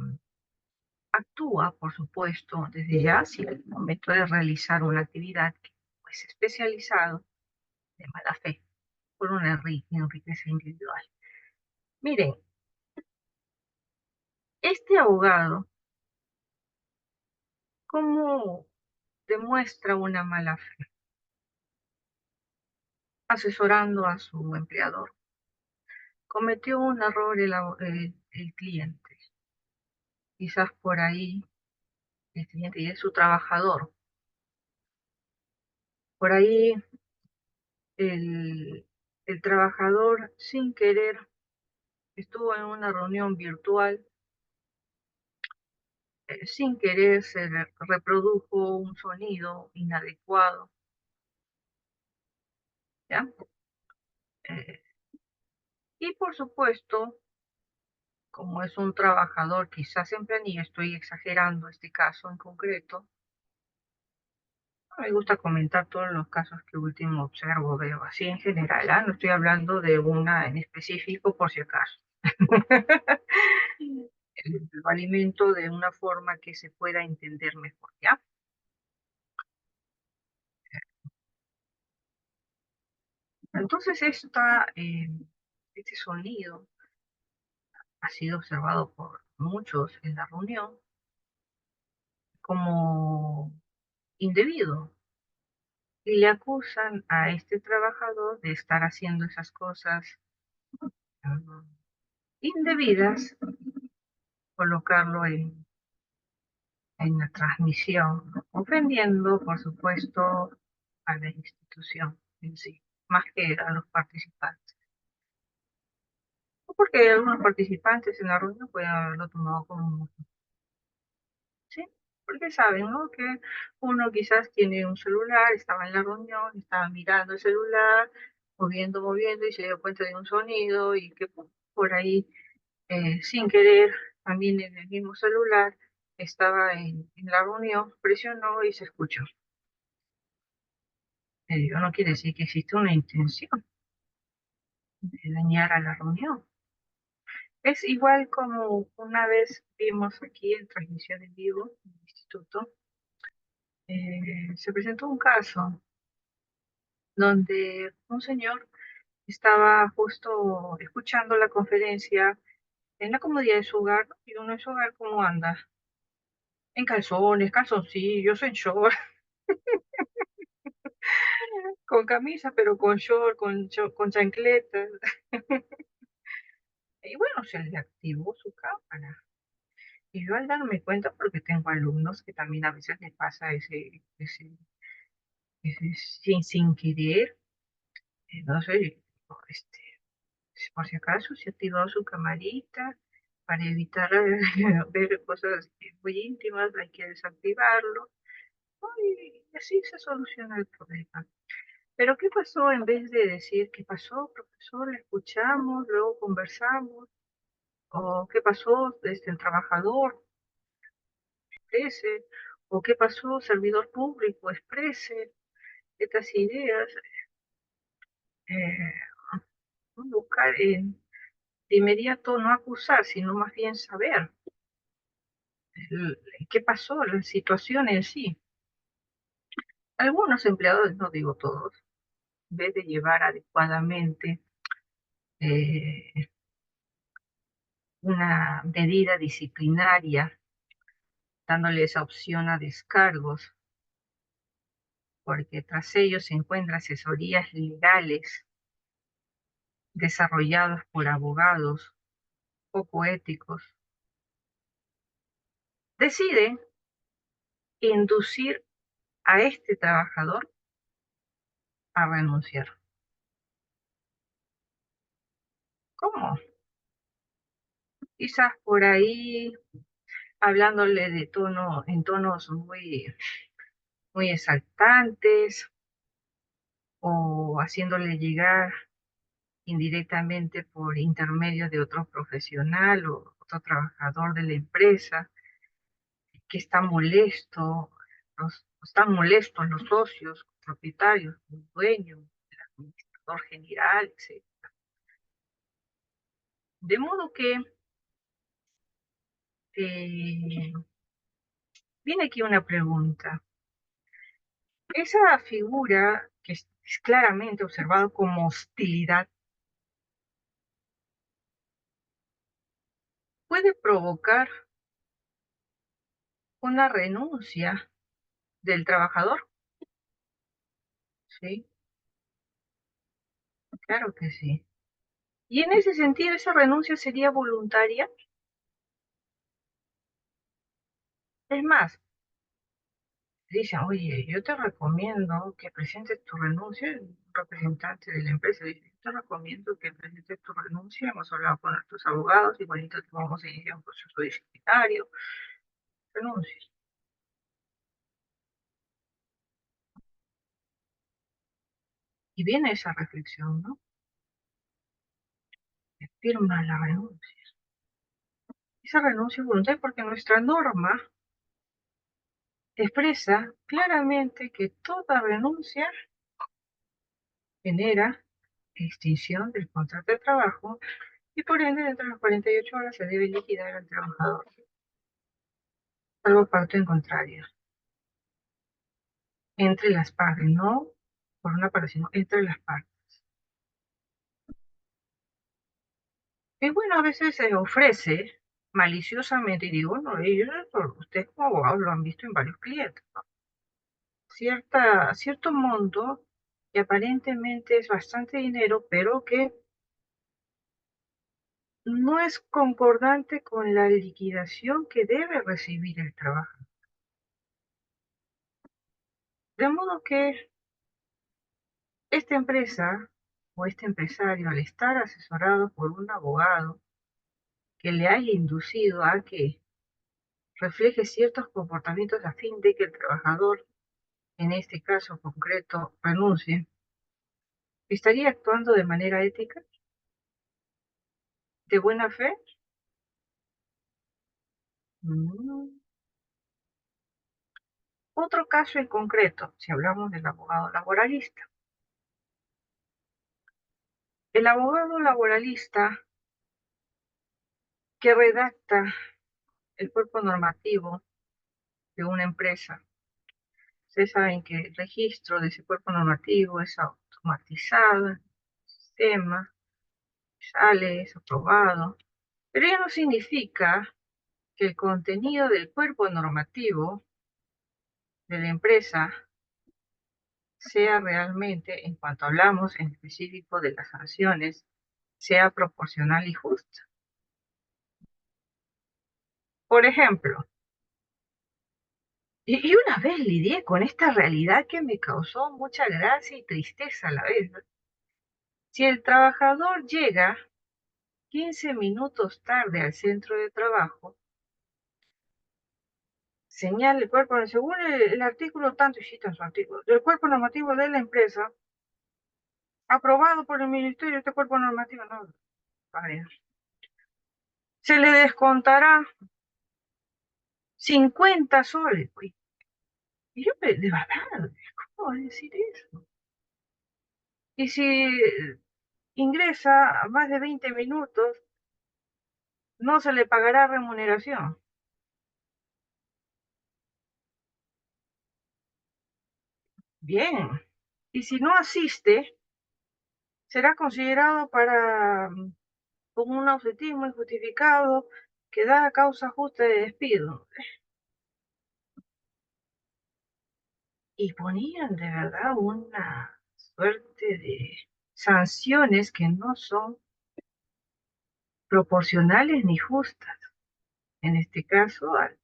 actúa, por supuesto, desde ya, si el momento de realizar una actividad que es especializado de mala fe, por una enriqueza individual. Miren, este abogado, ¿cómo demuestra una mala fe? Asesorando a su empleador. cometió un error el cliente. Quizás por ahí el cliente y es su trabajador. Por ahí el, el trabajador sin querer estuvo en una reunión virtual, sin querer se reprodujo un sonido inadecuado, ¿ya? Eh, y por supuesto, como es un trabajador quizás en planilla, estoy exagerando este caso en concreto, no me gusta comentar todos los casos que último observo, veo así en general, ¿ah? No estoy hablando de una en específico por si acaso. Lo alimento de una forma que se pueda entender mejor, ¿ya? Entonces este sonido ha sido observado por muchos en la reunión como indebido y le acusan a este trabajador de estar haciendo esas cosas ah, indebidas, colocarlo en la transmisión, ofendiendo, por supuesto, a la institución en sí, más que a los participantes. Porque algunos participantes en la reunión pueden haberlo tomado como, ¿sí? Porque saben, ¿no? Que uno quizás tiene un celular, estaba en la reunión, estaba mirando el celular, moviendo, y se dio cuenta de un sonido y que por ahí, sin querer, también en el mismo celular, estaba en la reunión, presionó y se escuchó. Ello no quiere decir que existe una intención de dañar a la reunión. Es igual como una vez vimos aquí en transmisión en vivo en el instituto, se presentó un caso donde un señor estaba justo escuchando la conferencia en la comodidad de su hogar, ¿no? Y uno en su hogar, ¿cómo anda? En calzones, calzoncillos, en short, con camisa, pero con short, con chancletas. Y bueno, se le activó su cámara. Y yo al darme cuenta, porque tengo alumnos que también a veces les pasa ese sin querer, entonces, este, por si acaso, se activó su camarita para evitar ver cosas muy íntimas, hay que desactivarlo, ¿no? Y así se soluciona el problema. Pero ¿qué pasó en vez de decir qué pasó, profesor? Le escuchamos, luego conversamos, o qué pasó, el trabajador, exprese, o qué pasó, servidor público, exprese estas ideas, eh, buscar de inmediato no acusar, sino más bien saber qué pasó, la situación en sí. Algunos empleadores, no digo todos, en vez de llevar adecuadamente eh, una medida disciplinaria, dándole esa opción a descargos, porque tras ellos se encuentran asesorías legales desarrolladas por abogados poco éticos, deciden inducir a este trabajador a renunciar. ¿Cómo? Quizás por ahí hablándole en tonos muy exaltantes o haciéndole llegar indirectamente por intermedio de otro profesional o otro trabajador de la empresa que está molesto, están molestos los socios, propietarios, el dueño, el administrador general, etc. De modo que eh, viene aquí una pregunta. Esa figura que es claramente observado como hostilidad puede provocar una renuncia del trabajador. Sí, claro que sí. Y en ese sentido, ¿esa renuncia sería voluntaria? Es más, dicen, oye, yo te recomiendo que presentes tu renuncia, un representante de la empresa dice, yo te recomiendo que presentes tu renuncia, hemos hablado con nuestros abogados, igualito te vamos a iniciar un proceso disciplinario, renuncies. Y viene esa reflexión, ¿no? Firma la renuncia. Esa renuncia es voluntaria porque nuestra norma expresa claramente que toda renuncia genera extinción del contrato de trabajo y por ende dentro de las 48 horas se debe liquidar al trabajador, salvo pacto en contrario, entre las partes, no por una parte, sino entre las partes. Y bueno, a veces se ofrece maliciosamente, y digo, no, ellos, ustedes como abogados lo han visto en varios clientes, ¿no? Cierto monto que aparentemente es bastante dinero, pero que no es concordante con la liquidación que debe recibir el trabajo. De modo que esta empresa o este empresario, al estar asesorado por un abogado que le haya inducido a que refleje ciertos comportamientos a fin de que el trabajador, en este caso concreto, renuncie, ¿estaría actuando de manera ética, de buena fe? Mm. Otro caso en concreto, si hablamos del abogado laboralista. El abogado laboralista que redacta el cuerpo normativo de una empresa. Ustedes saben que el registro de ese cuerpo normativo es automatizado, el sistema, sale, es aprobado, pero ello no significa que el contenido del cuerpo normativo de la empresa sea realmente, en cuanto hablamos en específico de las sanciones, sea proporcional y justa. Por ejemplo, y una vez lidié con esta realidad que me causó mucha gracia y tristeza a la vez, ¿no? Si el trabajador llega 15 minutos tarde al centro de trabajo, señala el cuerpo, según el artículo, tanto y cita su artículo, del cuerpo normativo de la empresa, aprobado por el ministerio, este cuerpo normativo, no, vaya, se le descontará 50 soles. Pues. Y yo, de verdad, ¿cómo va a decir eso? Y si ingresa a más de 20 minutos, no se le pagará remuneración. Bien. Y si no asiste, será considerado para con un ausentismo injustificado que da causa justa de despido. Y ponían de verdad una suerte de sanciones que no son proporcionales ni justas, en este caso al,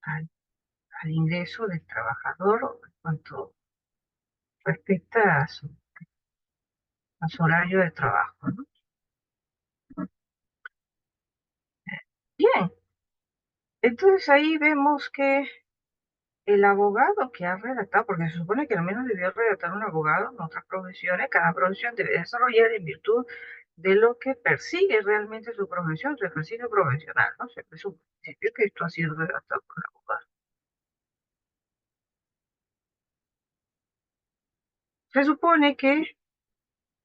al ingreso del trabajador en cuanto respecta a su horario de trabajo, ¿no? Bien, entonces ahí vemos que el abogado que ha redactado, porque se supone que al menos debió redactar un abogado en otras profesiones, cada profesión debe desarrollar en virtud de lo que persigue realmente su profesión, su ejercicio profesional, ¿no? Se presume que esto ha sido redactado por el abogado. Se supone que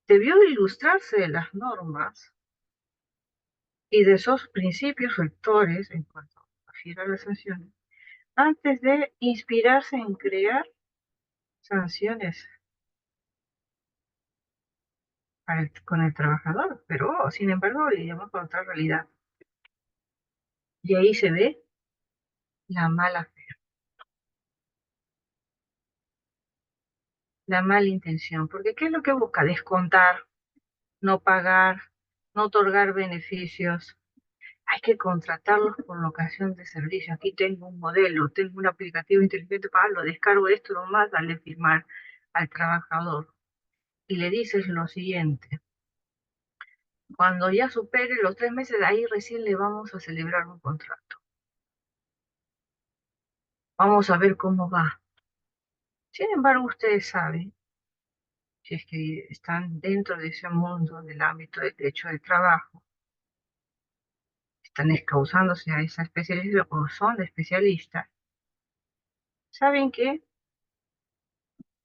debió ilustrarse de las normas y de esos principios rectores en cuanto a refiere a las sanciones, antes de inspirarse en crear sanciones con el trabajador, pero sin embargo le llaman con otra realidad. Y ahí se ve la mala fe, la mala intención, porque ¿qué es lo que busca? Descontar. no pagar, no otorgar beneficios. Hay que contratarlos por locación de servicio. Aquí tengo un modelo, tengo un aplicativo inteligente para lo descargo esto nomás, dale firmar al trabajador. Y le dices lo siguiente: cuando ya supere los 3 meses, ahí recién le vamos a celebrar un contrato. Vamos a ver cómo va. Sin embargo, ustedes saben, si es que están dentro de ese mundo del ámbito del derecho del trabajo, están excausándose a esa especialización o son especialistas, saben que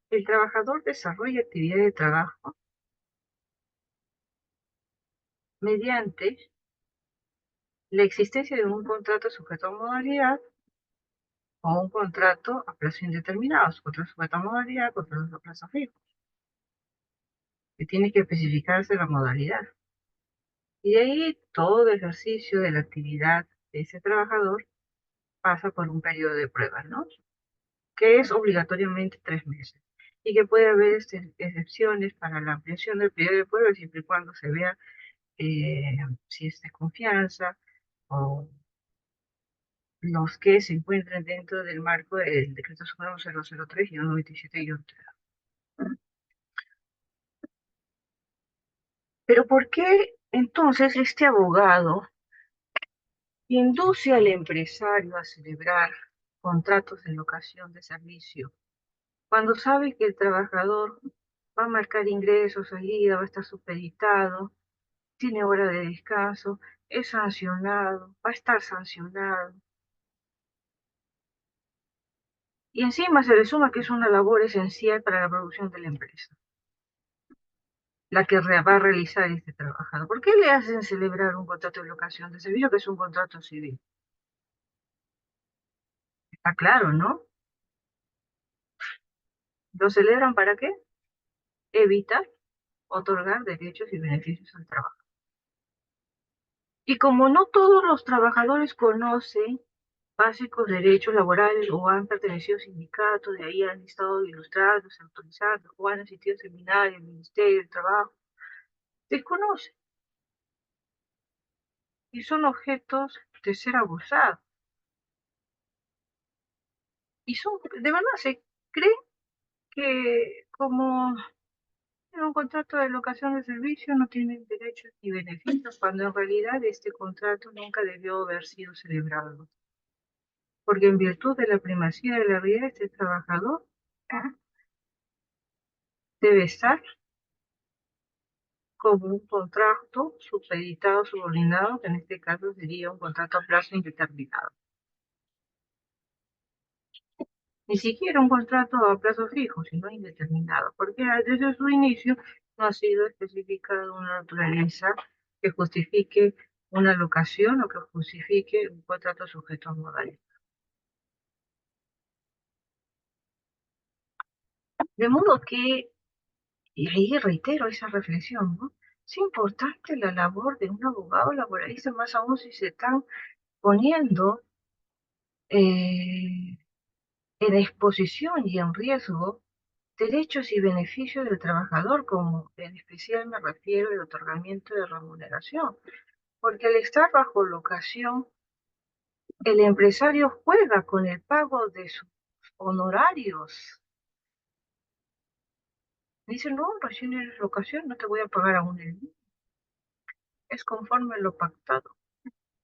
el trabajador desarrolla actividad de trabajo mediante la existencia de un contrato sujeto a modalidad o un contrato a plazo indeterminado, contrato sujeto a modalidad, contrato a plazo fijo, que tiene que especificarse la modalidad. Y de ahí todo ejercicio de la actividad de ese trabajador pasa por un periodo de prueba, ¿no? Que es obligatoriamente 3 meses. Y que puede haber excepciones para la ampliación del periodo de prueba siempre y cuando se vea si es de confianza o los que se encuentren dentro del marco del Decreto Supremo 003-97 y 3. Pero ¿por qué entonces este abogado induce al empresario a celebrar contratos de locación de servicio cuando sabe que el trabajador va a marcar ingresos, salida, va a estar supeditado, tiene hora de descanso, es sancionado, va a estar sancionado? Y encima se le suma que es una labor esencial para la producción de la empresa, la que va a realizar este trabajador. ¿Por qué le hacen celebrar un contrato de locación de servicio que es un contrato civil? Está claro, ¿no? ¿Lo celebran para qué? Evitar otorgar derechos y beneficios al trabajo. Y como no todos los trabajadores conocen básicos derechos laborales o han pertenecido a sindicatos, de ahí han estado ilustrados, autorizados, o han asistido a seminarios, Ministerio del Trabajo, desconocen y son objetos de ser abusados. Y son, de verdad, se creen que como en un contrato de locación de servicio no tienen derechos ni beneficios, cuando en realidad este contrato nunca debió haber sido celebrado. Porque en virtud de la primacía de la vida, este trabajador debe estar como un contrato supeditado, subordinado, que en este caso sería un contrato a plazo indeterminado. Ni siquiera un contrato a plazo fijo, sino indeterminado, porque desde su inicio no ha sido especificada una naturaleza que justifique una locación o que justifique un contrato sujeto a modalidad. De modo que, y ahí reitero esa reflexión, ¿no? Es importante la labor de un abogado laboralista, más aún si se están poniendo en exposición y en riesgo derechos y beneficios del trabajador, como en especial me refiero al otorgamiento de remuneración, porque al estar bajo locación, el empresario juega con el pago de sus honorarios. Dice, no, recién eres locación, no te voy a pagar aún el mínimo. Es conforme a lo pactado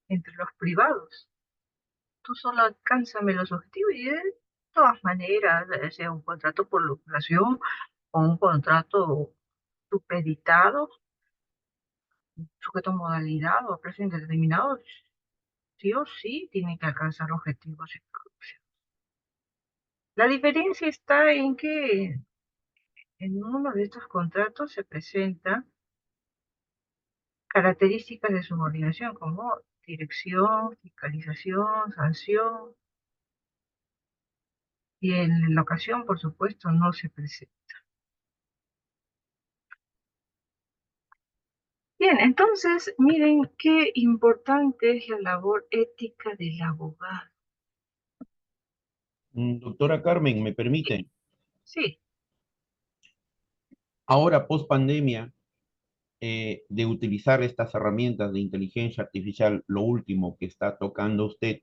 entre los privados. Tú solo alcánzame los objetivos y de todas maneras, sea un contrato por locación o un contrato supeditado, sujeto a modalidad o a precio indeterminado, sí o sí tiene que alcanzar objetivos de producción. La diferencia está en que en uno de estos contratos se presentan características de subordinación como dirección, fiscalización, sanción, y en la ocasión, por supuesto, no se presenta. Bien, entonces, miren qué importante es la labor ética del abogado. Doctora Carmen, ¿me permite? Sí, Ahora, post pandemia, de utilizar estas herramientas de inteligencia artificial, lo último que está tocando usted,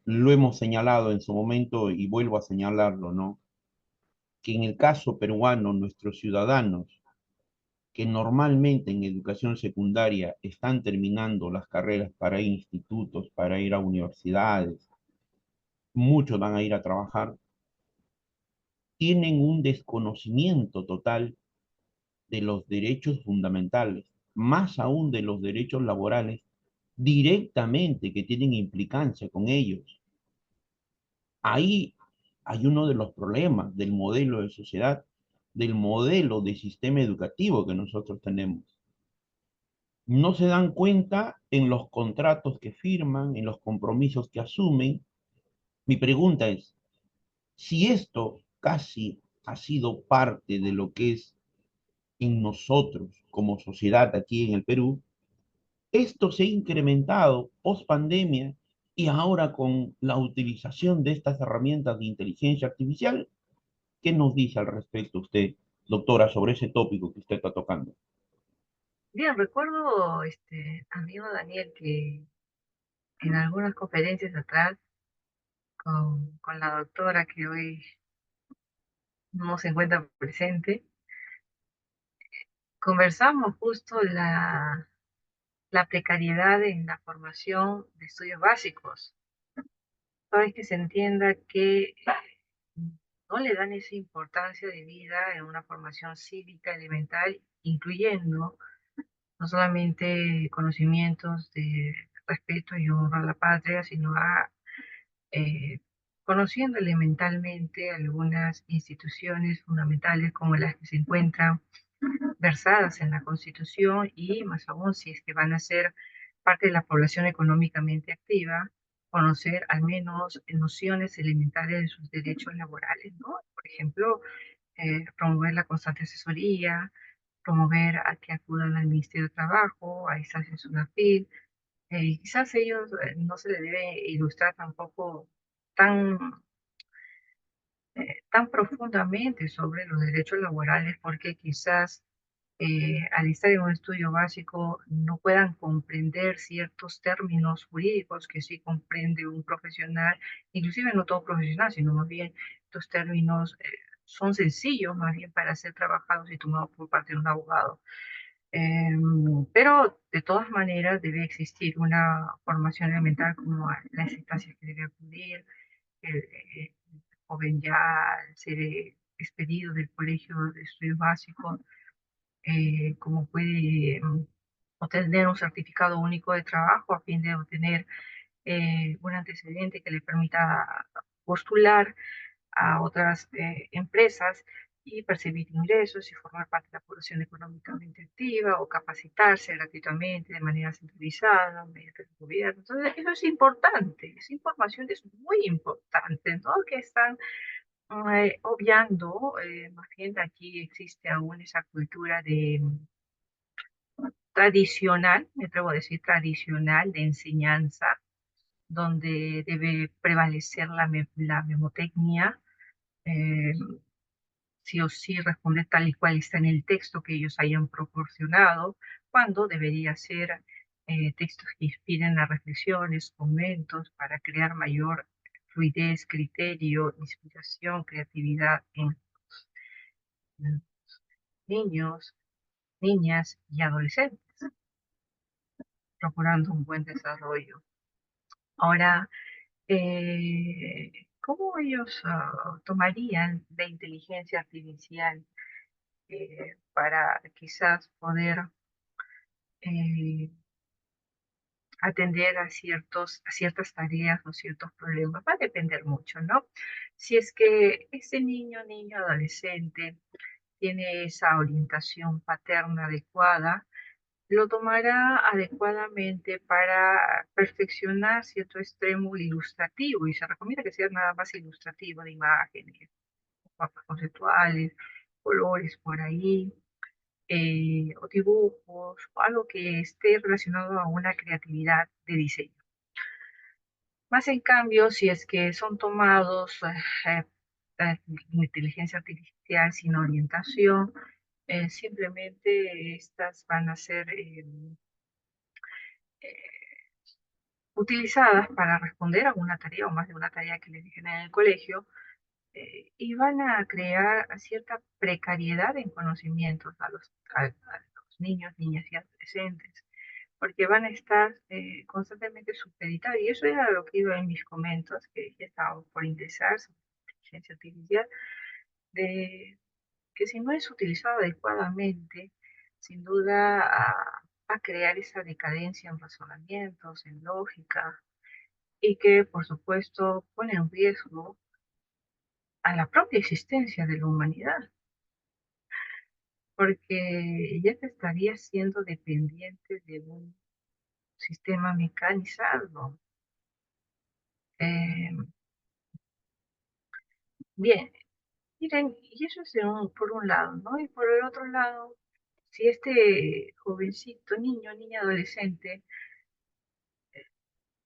lo hemos señalado en su momento y vuelvo a señalarlo, ¿no? Que en el caso peruano, nuestros ciudadanos que normalmente en educación secundaria están terminando las carreras para ir a institutos, para ir a universidades, muchos van a ir a trabajar, tienen un desconocimiento total de los derechos fundamentales, más aún de los derechos laborales, directamente que tienen implicancia con ellos. Ahí hay uno de los problemas del modelo de sociedad, del modelo de sistema educativo que nosotros tenemos. No se dan cuenta en los contratos que firman, en los compromisos que asumen. Mi pregunta es, si esto casi ha sido parte de lo que es en nosotros como sociedad aquí en el Perú, esto se ha incrementado post pandemia y ahora con la utilización de estas herramientas de inteligencia artificial. ¿Qué nos dice al respecto usted, doctora, sobre ese tópico que usted está tocando? Bien, recuerdo, amigo Daniel, que en algunas conferencias atrás con la doctora que hoy no se encuentra presente, conversamos justo la precariedad en la formación de estudios básicos. Sabes que se entienda que no le dan esa importancia de vida en una formación cívica elemental, incluyendo no solamente conocimientos de respeto y honra a la patria, sino a eh, conociendo elementalmente algunas instituciones fundamentales como las que se encuentran versadas en la Constitución y más aún si es que van a ser parte de la población económicamente activa, conocer al menos nociones elementales de sus derechos laborales, ¿no? Por ejemplo, promover la constante asesoría, promover a que acudan al Ministerio de Trabajo, a instancias UNAFIL. Quizás ellos no se les debe ilustrar tampoco tan tan profundamente sobre los derechos laborales porque quizás al estar en un estudio básico no puedan comprender ciertos términos jurídicos que sí comprende un profesional, inclusive no todo profesional, sino más bien estos términos son sencillos más bien para ser trabajados y tomados por parte de un abogado. Pero de todas maneras debe existir una formación elemental como a las instancias que debe acudir, el joven ya al ser expedido del colegio de estudios básicos, como puede obtener un certificado único de trabajo a fin de obtener un antecedente que le permita postular a otras empresas y percibir ingresos y formar parte de la población económicamente activa o capacitarse gratuitamente de manera centralizada mediante el gobierno. Entonces, eso es importante, esa información es muy importante, ¿no? Que están obviando, más bien aquí existe aún esa cultura de tradicional, me atrevo a decir tradicional, de enseñanza, donde debe prevalecer la memotecnia, eh, sí o sí responder tal y cual está en el texto que ellos hayan proporcionado, cuando debería ser textos que inspiren las reflexiones, comentos, para crear mayor fluidez, criterio, inspiración, creatividad en niños, niñas y adolescentes, procurando un buen desarrollo. Ahora, ¿cómo ellos tomarían la inteligencia artificial para quizás poder eh, atender a ciertas tareas o ciertos problemas? Va a depender mucho, ¿no? Si es que ese niño, adolescente tiene esa orientación paterna adecuada, lo tomará adecuadamente para perfeccionar cierto extremo ilustrativo y se recomienda que sea nada más ilustrativo de imágenes, mapas conceptuales, colores por ahí, o dibujos, o algo que esté relacionado a una creatividad de diseño. Más en cambio, si es que son tomados inteligencia artificial sin orientación, simplemente estas van a ser utilizadas para responder a una tarea o más de una tarea que les dejen en el colegio, y van a crear cierta precariedad en conocimientos a los niños, niñas y adolescentes, porque van a estar constantemente supeditados, y eso era lo que iba en mis comentos, que ya estaba por ingresar sobre inteligencia artificial, de que si no es utilizado adecuadamente, sin duda va a crear esa decadencia en razonamientos, en lógica, y que por supuesto pone en riesgo a la propia existencia de la humanidad, porque ya te estarías siendo dependiente de un sistema mecanizado. Eh, Bien, miren, y eso es por un lado, ¿no? Y por el otro lado, si este jovencito, niño, niña, adolescente,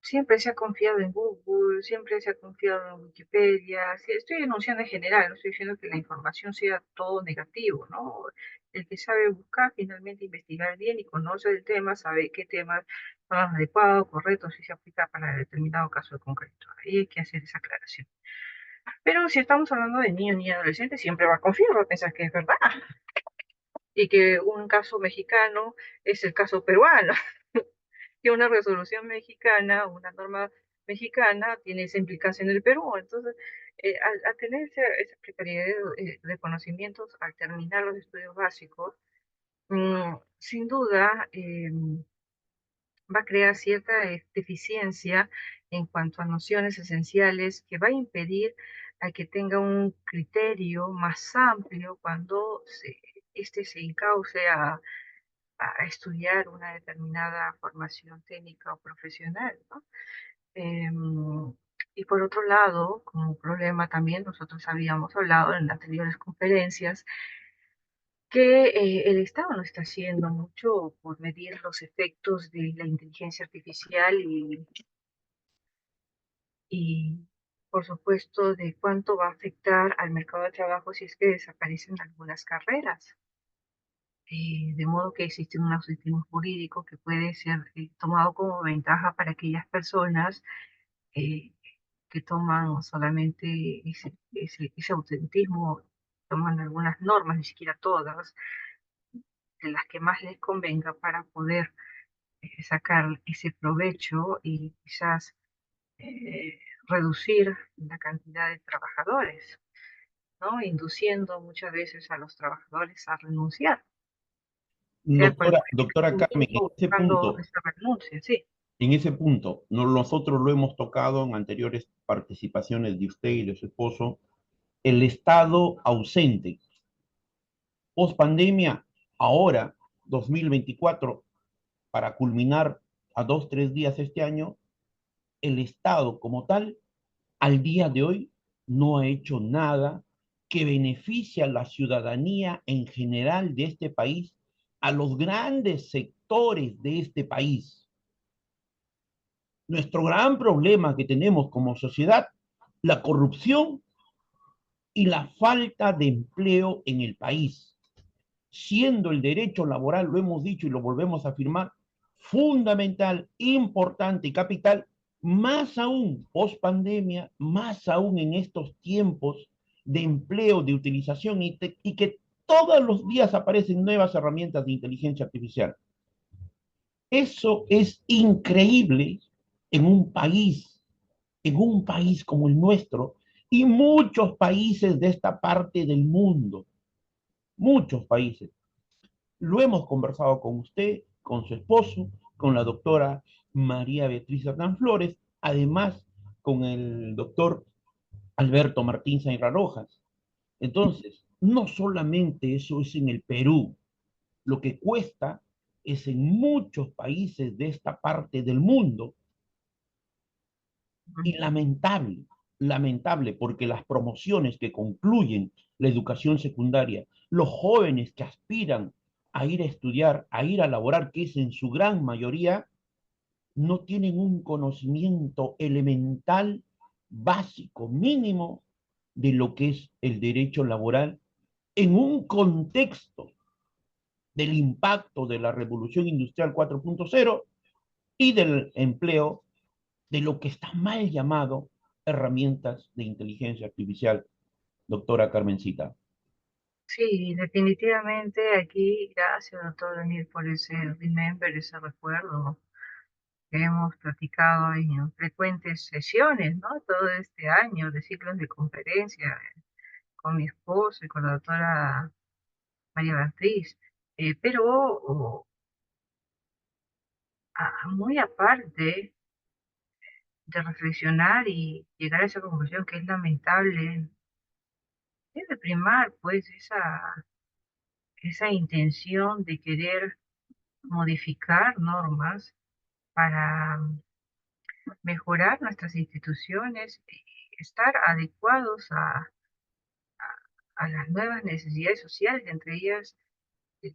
siempre se ha confiado en Google, siempre se ha confiado en Wikipedia. Sí, estoy enunciando en general, no estoy diciendo que la información sea todo negativo, ¿no? El que sabe buscar, finalmente investigar bien y conoce el tema, sabe qué temas son los adecuados, correctos, si se aplica para determinado caso en concreto. Ahí hay que hacer esa aclaración. Pero si estamos hablando de niños ni adolescentes, siempre va a confiar, va a pensar que es verdad y que un caso mexicano es el caso peruano, que una resolución mexicana, una norma mexicana tiene esa implicancia en el Perú. Entonces, al tener esa precariedad de conocimientos, al terminar los estudios básicos, sin duda va a crear cierta deficiencia en cuanto a nociones esenciales que va a impedir a que tenga un criterio más amplio cuando este se encauce a estudiar una determinada formación técnica o profesional, ¿no? Y por otro lado, como problema también, nosotros habíamos hablado en anteriores conferencias que el Estado no está haciendo mucho por medir los efectos de la inteligencia artificial y, por supuesto, de cuánto va a afectar al mercado de trabajo si es que desaparecen algunas carreras. De modo que existe un sistema jurídico que puede ser tomado como ventaja para aquellas personas eh, que toman solamente ese autentismo, toman algunas normas, ni siquiera todas, de las que más les convenga para poder sacar ese provecho y quizás eh, reducir la cantidad de trabajadores, ¿no? Induciendo muchas veces a los trabajadores a renunciar, sea cual fuera Doctora el Carmen, motivo buscando esa renuncia, sí. en ese punto, nosotros lo hemos tocado en anteriores participaciones de usted y de su esposo, el Estado ausente. Post pandemia, ahora, 2024, para culminar a 2, 3 días este año, el Estado como tal, al día de hoy, no ha hecho nada que beneficie a la ciudadanía en general de este país, a los grandes sectores de este país. Nuestro gran problema que tenemos como sociedad, la corrupción y la falta de empleo en el país, siendo el derecho laboral, lo hemos dicho y lo volvemos a afirmar, fundamental, importante y capital, más aún post pandemia, más aún en estos tiempos de empleo, de utilización y que todos los días aparecen nuevas herramientas de inteligencia artificial. Eso es increíble en en un país como el nuestro y muchos países de esta parte del mundo, muchos países. Lo hemos conversado con usted, con su esposo, con la doctora María Beatriz Hernán Flores, además con el doctor Alberto Martín Sainra Rojas. Entonces, no solamente eso es en el Perú, lo que cuesta es en muchos países de esta parte del mundo y lamentable, lamentable, porque las promociones que concluyen la educación secundaria, los jóvenes que aspiran a ir a estudiar, a ir a laborar, que es en su gran mayoría, no tienen un conocimiento elemental, básico, mínimo de lo que es el derecho laboral en un contexto. del impacto de la revolución industrial 4.0 y del empleo de lo que está mal llamado herramientas de inteligencia artificial, doctora Carmencita. Sí, definitivamente aquí, gracias doctor Daniel por ese remember, ese recuerdo que hemos platicado en frecuentes sesiones, ¿no? Todo este año de ciclos de conferencia con mi esposo y con la doctora María Beatriz. Pero muy aparte de reflexionar y llegar a esa conclusión que es lamentable, debe primar pues esa intención de querer modificar normas para mejorar nuestras instituciones, estar adecuados a las nuevas necesidades sociales, entre ellas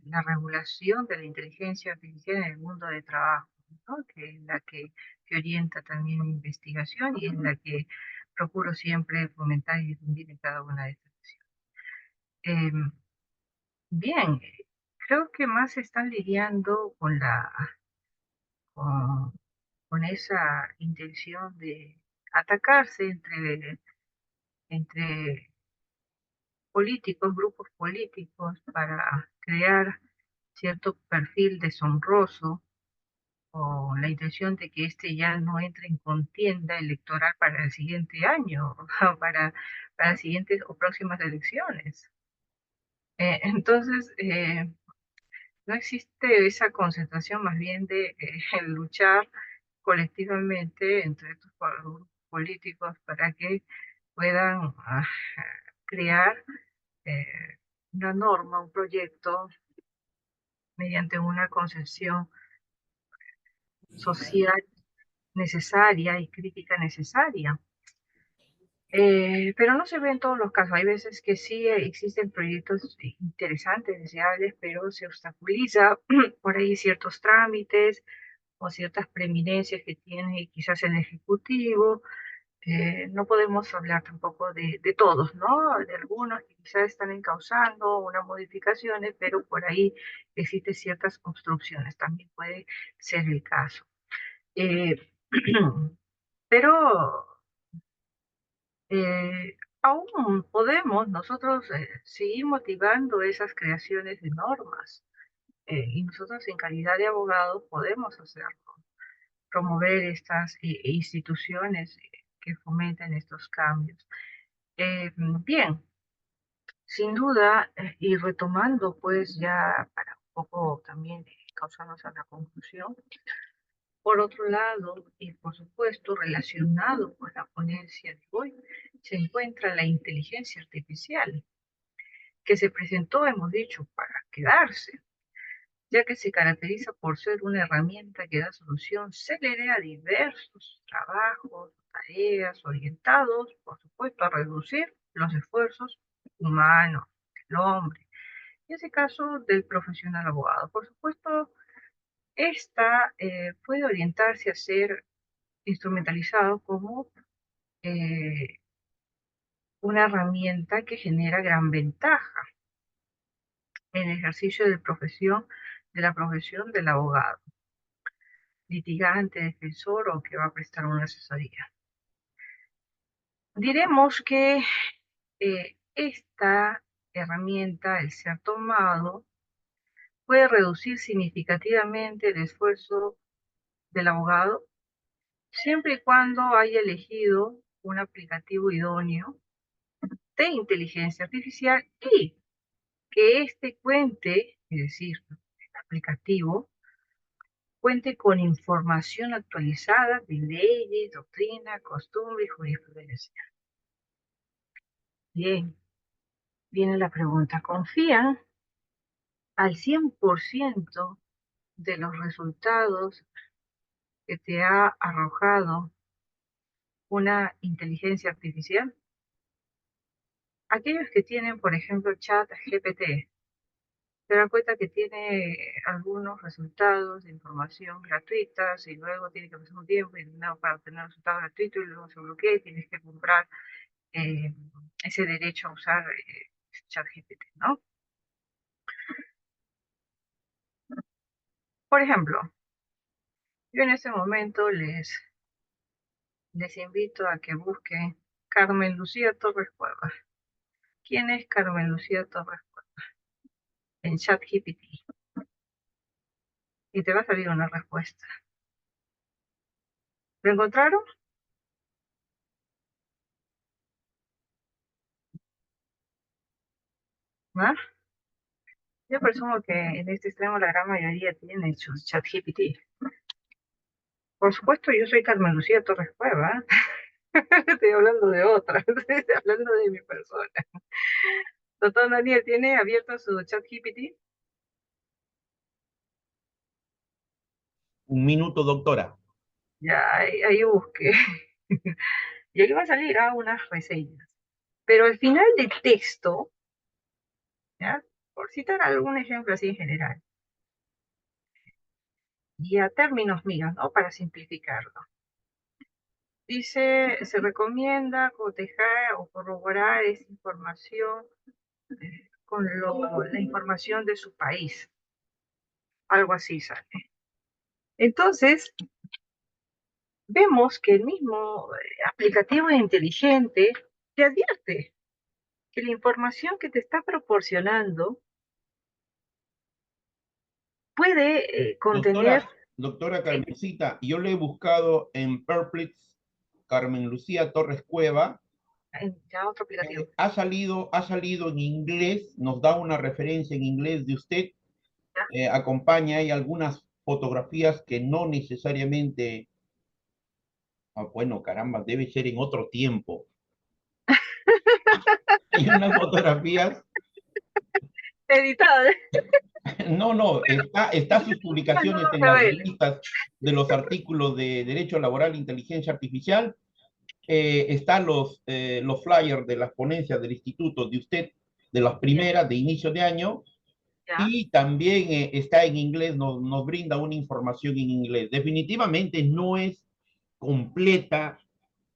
la regulación de la inteligencia artificial en el mundo de trabajo, ¿no? Que es la que orienta también mi investigación y es la que procuro siempre fomentar y difundir en cada una de estas sesiones. Em, Bien, creo que más están lidiando con, con esa intención de atacarse entre políticos, grupos políticos, para crear cierto perfil deshonroso o la intención de que este ya no entre en contienda electoral para el siguiente año, para las siguientes o próximas elecciones. Entonces, no existe esa concentración más bien de luchar colectivamente entre estos grupos políticos para que puedan crear eh, una norma, un proyecto mediante una concepción social necesaria y crítica necesaria. Pero no se ve en todos los casos. Hay veces que sí existen proyectos interesantes, deseables, pero se obstaculiza por ahí ciertos trámites o ciertas preeminencias que tiene quizás el Ejecutivo. No podemos hablar tampoco de todos, ¿no? De algunos que quizás están encauzando unas modificaciones, pero por ahí existen ciertas obstrucciones. También puede ser el caso. Eh, pero aún podemos nosotros seguir motivando esas creaciones de normas y nosotros en calidad de abogados podemos hacerlo, promover estas instituciones que fomenten estos cambios. Bien, sin duda, y retomando pues ya para un poco también causarnos a la conclusión, por otro lado, y por supuesto relacionado con la ponencia de hoy, se encuentra la inteligencia artificial, que se presentó, hemos dicho, para quedarse, ya que se caracteriza por ser una herramienta que da solución célere a diversos trabajos, tareas orientados, por supuesto, a reducir los esfuerzos humanos del hombre, en ese caso del profesional abogado. Por supuesto, esta puede orientarse a ser instrumentalizado como eh, una herramienta que genera gran ventaja en el ejercicio de la profesión del abogado, litigante, defensor o que va a prestar una asesoría. Diremos que esta herramienta, el ser tomado, puede reducir significativamente el esfuerzo del abogado siempre y cuando haya elegido un aplicativo idóneo de inteligencia artificial y que éste cuente, es decir, el aplicativo, cuente con información actualizada de leyes, doctrina, costumbre y jurisprudencia. Bien, viene la pregunta. ¿Confían al 100% de los resultados que te ha arrojado una inteligencia artificial? Aquellos que tienen, por ejemplo, chat GPT, se dan cuenta que tiene algunos resultados de información gratuitas y luego tiene que pasar un tiempo y no, para obtener resultados gratuitos y luego se bloquea y tienes que comprar eh, ese derecho a usar ChatGPT, ¿no? Por ejemplo, yo en este momento les invito a que busquen Carmen Lucía Torres Cuevas. ¿Quién es Carmen Lucía Torres Cuevas? En ChatGPT. Y te va a salir una respuesta. ¿Lo encontraron? ¿Ah? Yo presumo que en este extremo la gran mayoría tiene su ChatGPT. Por supuesto, yo soy Carmen Lucía Torres Cuevas. Estoy hablando de otra, estoy hablando de mi persona. Doctor Daniel, ¿tiene abierto su ChatGPT? Un minuto, doctora. Ya, ahí busque. Y ahí va a salir unas reseñas. Pero al final del texto, ¿ya? Por citar algún ejemplo así en general, y a términos míos, ¿no? Para simplificarlo. Dice, se recomienda cotejar o corroborar esa información con la información de su país. Algo así sale. Entonces, vemos que el mismo aplicativo inteligente te advierte que la información que te está proporcionando puede contener, Doctora Carmencita, yo le he buscado en Perplix Carmen Lucía Torres Cueva. ya otro aplicativo, Ha salido en inglés, nos da una referencia en inglés de usted, ¿ya? acompaña hay algunas fotografías que no necesariamente, bueno, caramba, debe ser en otro tiempo. Hay unas fotografías, Editado, no, está sus no publicaciones lo en las revele. revistas de los artículos de Derecho Laboral e Inteligencia Artificial, están los flyers de las ponencias del instituto de usted, de las Ya, primeras de inicio de año, ya, y también está en inglés, nos brinda una información en inglés. Definitivamente no es completa,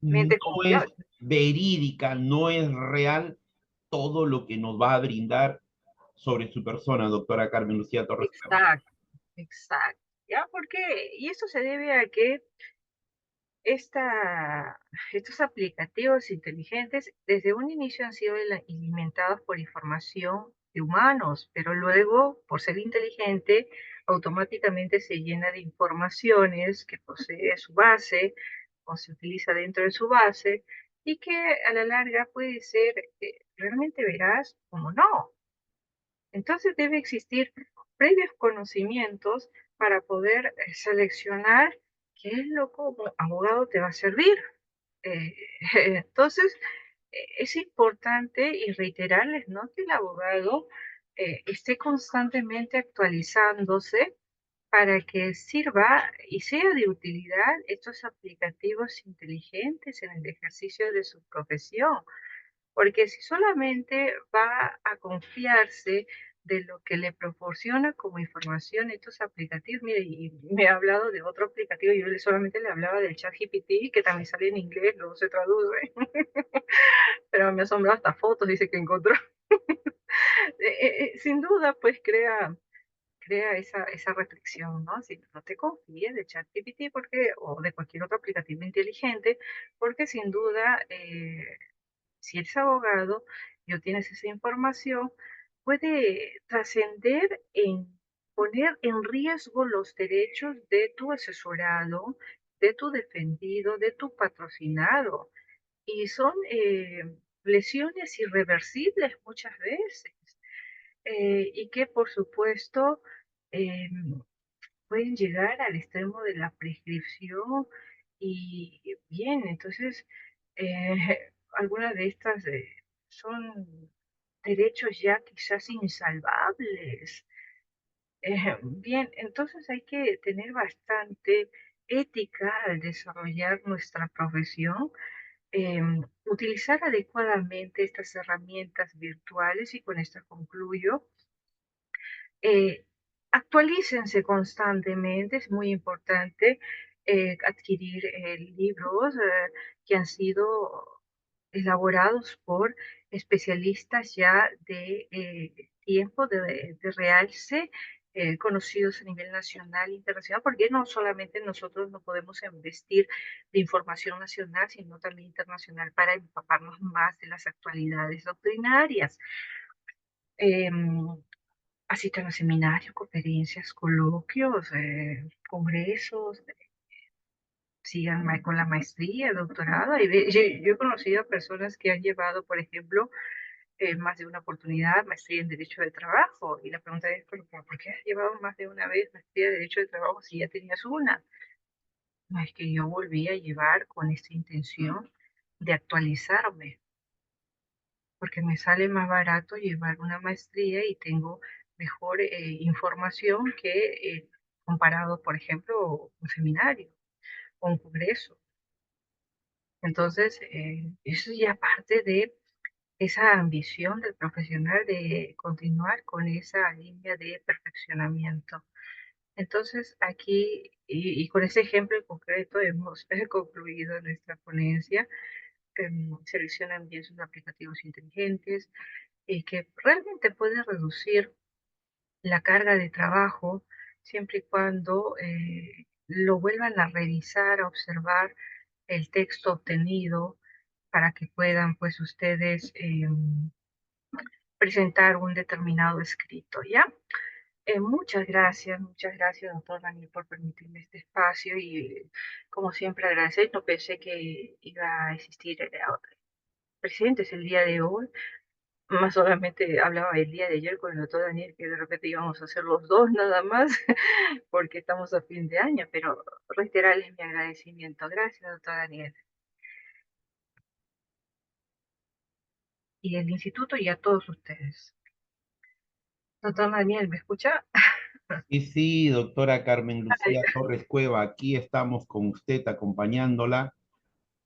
no mente es confiable. verídica, no es real todo lo que nos va a brindar sobre su persona, doctora Carmen Lucía Torres. Exacto, exacto. ¿Ya? ¿Por qué? Y esto se debe a que estos aplicativos inteligentes desde un inicio han sido alimentados por información de humanos, pero luego, por ser inteligente, automáticamente se llena de informaciones que posee su base o se utiliza dentro de su base y que a la larga puede ser realmente veraz como no. Entonces debe existir previos conocimientos para poder seleccionar qué es lo como abogado te va a servir. Eh, entonces, es importante y reiterarles, ¿no? Que el abogado esté constantemente actualizándose para que sirva y sea de utilidad estos aplicativos inteligentes en el ejercicio de su profesión. Porque si solamente va a confiarse de lo que le proporciona como información estos aplicativos, mire, y me ha hablado de otro aplicativo, yo solamente le hablaba del ChatGPT, que también sale en inglés, luego se traduce, pero me asombró hasta fotos, dice que encontró. Sin duda, pues crea esa reflexión, ¿no? Si no te confíes de ChatGPT porque, o de cualquier otro aplicativo inteligente, porque sin duda si eres abogado y obtienes esa información, puede trascender en poner en riesgo los derechos de tu asesorado, de tu defendido, de tu patrocinado. Y son lesiones irreversibles muchas veces. Y que por supuesto eh, pueden llegar al extremo de la prescripción y bien, entonces algunas de estas son derechos ya quizás insalvables. Bien, entonces hay que tener bastante ética al desarrollar nuestra profesión, utilizar adecuadamente estas herramientas virtuales y con esto concluyo. eh, Actualícense constantemente, es muy importante adquirir libros que han sido elaborados por especialistas ya de tiempo de realce conocidos a nivel nacional e internacional, porque no solamente nosotros no podemos investir de información nacional, sino también internacional para empaparnos más de las actualidades doctrinarias. Em, Asisten a seminarios, conferencias, coloquios, congresos, sigan con la maestría, doctorado. Yo he conocido a personas que han llevado, por ejemplo, más de una oportunidad, maestría en Derecho de Trabajo. Y la pregunta es, ¿por qué has llevado más de una vez maestría de Derecho de Trabajo si ya tenías una? No, es que yo volví a llevar con esta intención de actualizarme, porque me sale más barato llevar una maestría y tengo mejor información que comparado, por ejemplo, un seminario o un congreso. Entonces, eso ya parte de esa ambición del profesional de continuar con esa línea de perfeccionamiento. Entonces, aquí, y con ese ejemplo en concreto, hemos concluido nuestra ponencia. Seleccionan bien sus aplicativos inteligentes, que realmente puede reducir la carga de trabajo siempre y cuando lo vuelvan a revisar, a observar el texto obtenido para que puedan pues ustedes presentar un determinado escrito, ¿ya? Muchas gracias, doctor Daniel, por permitirme este espacio y como siempre agradecer, no pensé que iba a existir presentes el día de hoy, más solamente hablaba el día de ayer con el doctor Daniel que de repente íbamos a hacer los dos nada más, porque estamos a fin de año, pero reiterarles mi agradecimiento. Gracias, doctor Daniel. Y el instituto y a todos ustedes. Doctor Daniel, ¿me escucha? Y sí, doctora Carmen Lucía Torres Cueva, aquí estamos con usted acompañándola.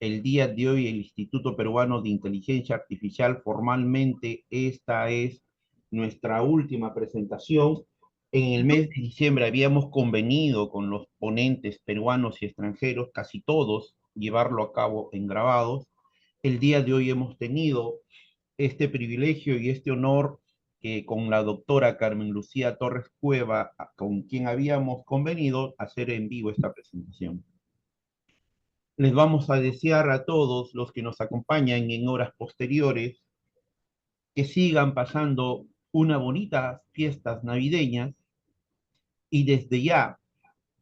El día de hoy el Instituto Peruano de Inteligencia Artificial, formalmente esta es nuestra última presentación. En el mes de diciembre habíamos convenido con los ponentes peruanos y extranjeros, casi todos, llevarlo a cabo en grabados. El día de hoy hemos tenido este privilegio y este honor que con la doctora Carmen Lucía Torres Cueva, con quien habíamos convenido hacer en vivo esta presentación. Les vamos a desear a todos los que nos acompañan en horas posteriores que sigan pasando una bonita fiestas navideñas y desde ya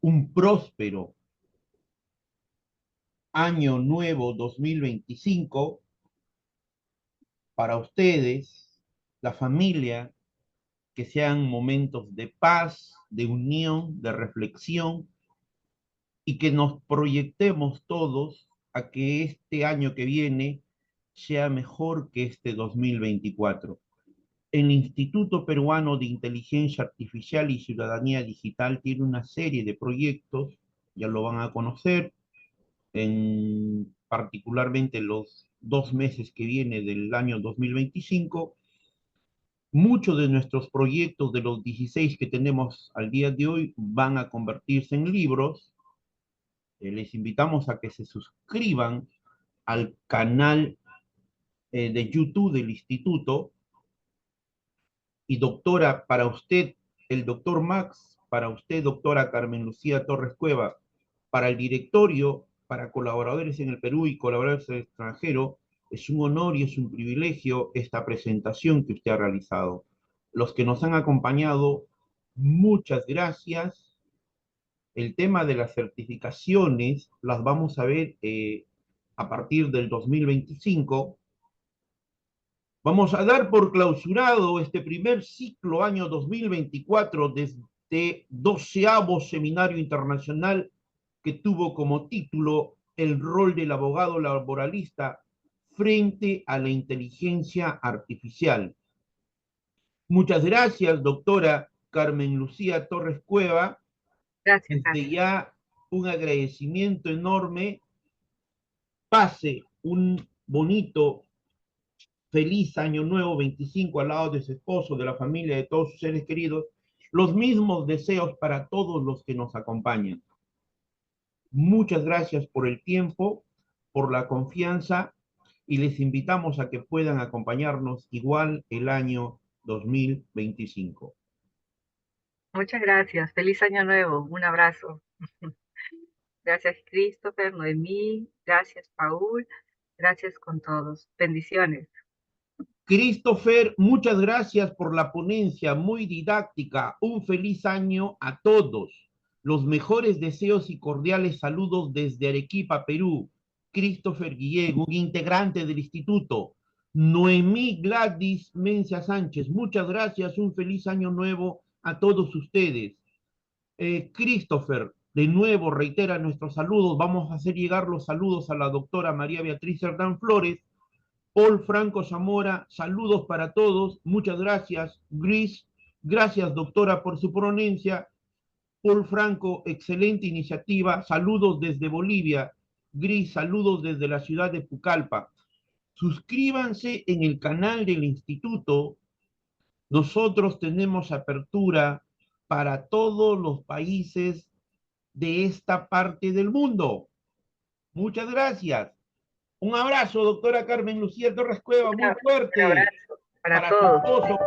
un próspero año nuevo 2025 para ustedes, la familia, que sean momentos de paz, de unión, de reflexión y que nos proyectemos todos a que este año que viene sea mejor que este 2024. El Instituto Peruano de Inteligencia Artificial y Ciudadanía Digital tiene una serie de proyectos, ya lo van a conocer, en particularmente los 2 meses que viene del año 2025. Muchos de nuestros proyectos, de los 16 que tenemos al día de hoy, van a convertirse en libros. Les invitamos a que se suscriban al canal de YouTube del Instituto. Y doctora, para usted, el doctor Max, para usted, doctora Carmen Lucía Torres Cueva, para el directorio, para colaboradores en el Perú y colaboradores en el extranjero, es un honor y es un privilegio esta presentación que usted ha realizado. Los que nos han acompañado, muchas gracias. El tema de las certificaciones las vamos a ver a partir del 2025. Vamos a dar por clausurado este primer ciclo año 2024 desde 12º Seminario Internacional que tuvo como título El rol del abogado laboralista frente a la inteligencia artificial. Muchas gracias, doctora Carmen Lucía Torres Cueva. Gracias, Desde gracias. ya un agradecimiento enorme. Pase un bonito feliz año nuevo 25 al lado de su esposo, de la familia, de todos sus seres queridos. Los mismos deseos para todos los que nos acompañan. Muchas gracias por el tiempo, por la confianza y les invitamos a que puedan acompañarnos igual el año 2025. Muchas gracias. Feliz año nuevo. Un abrazo. Gracias, Christopher, Noemí. Gracias, Paul. Gracias con todos. Bendiciones. Christopher, muchas gracias por la ponencia muy didáctica. Un feliz año a todos. Los mejores deseos y cordiales saludos desde Arequipa, Perú. Christopher Guillén, un integrante del instituto. Noemí Gladys Mencia Sánchez, muchas gracias. Un feliz año nuevo a todos ustedes. Christopher, de nuevo reitera nuestros saludos. Vamos a hacer llegar los saludos a la doctora María Beatriz Cerdán Flores. Paul Franco Zamora, saludos para todos, muchas gracias. Gris, gracias doctora por su ponencia. Paul Franco, excelente iniciativa, saludos desde Bolivia. Gris, saludos desde la ciudad de Pucallpa. Suscríbanse en el canal del instituto. Nosotros tenemos apertura para todos los países de esta parte del mundo. Muchas gracias. Un abrazo, doctora Carmen Lucía Torres Cueva, muy Un fuerte abrazo para para todos. todos.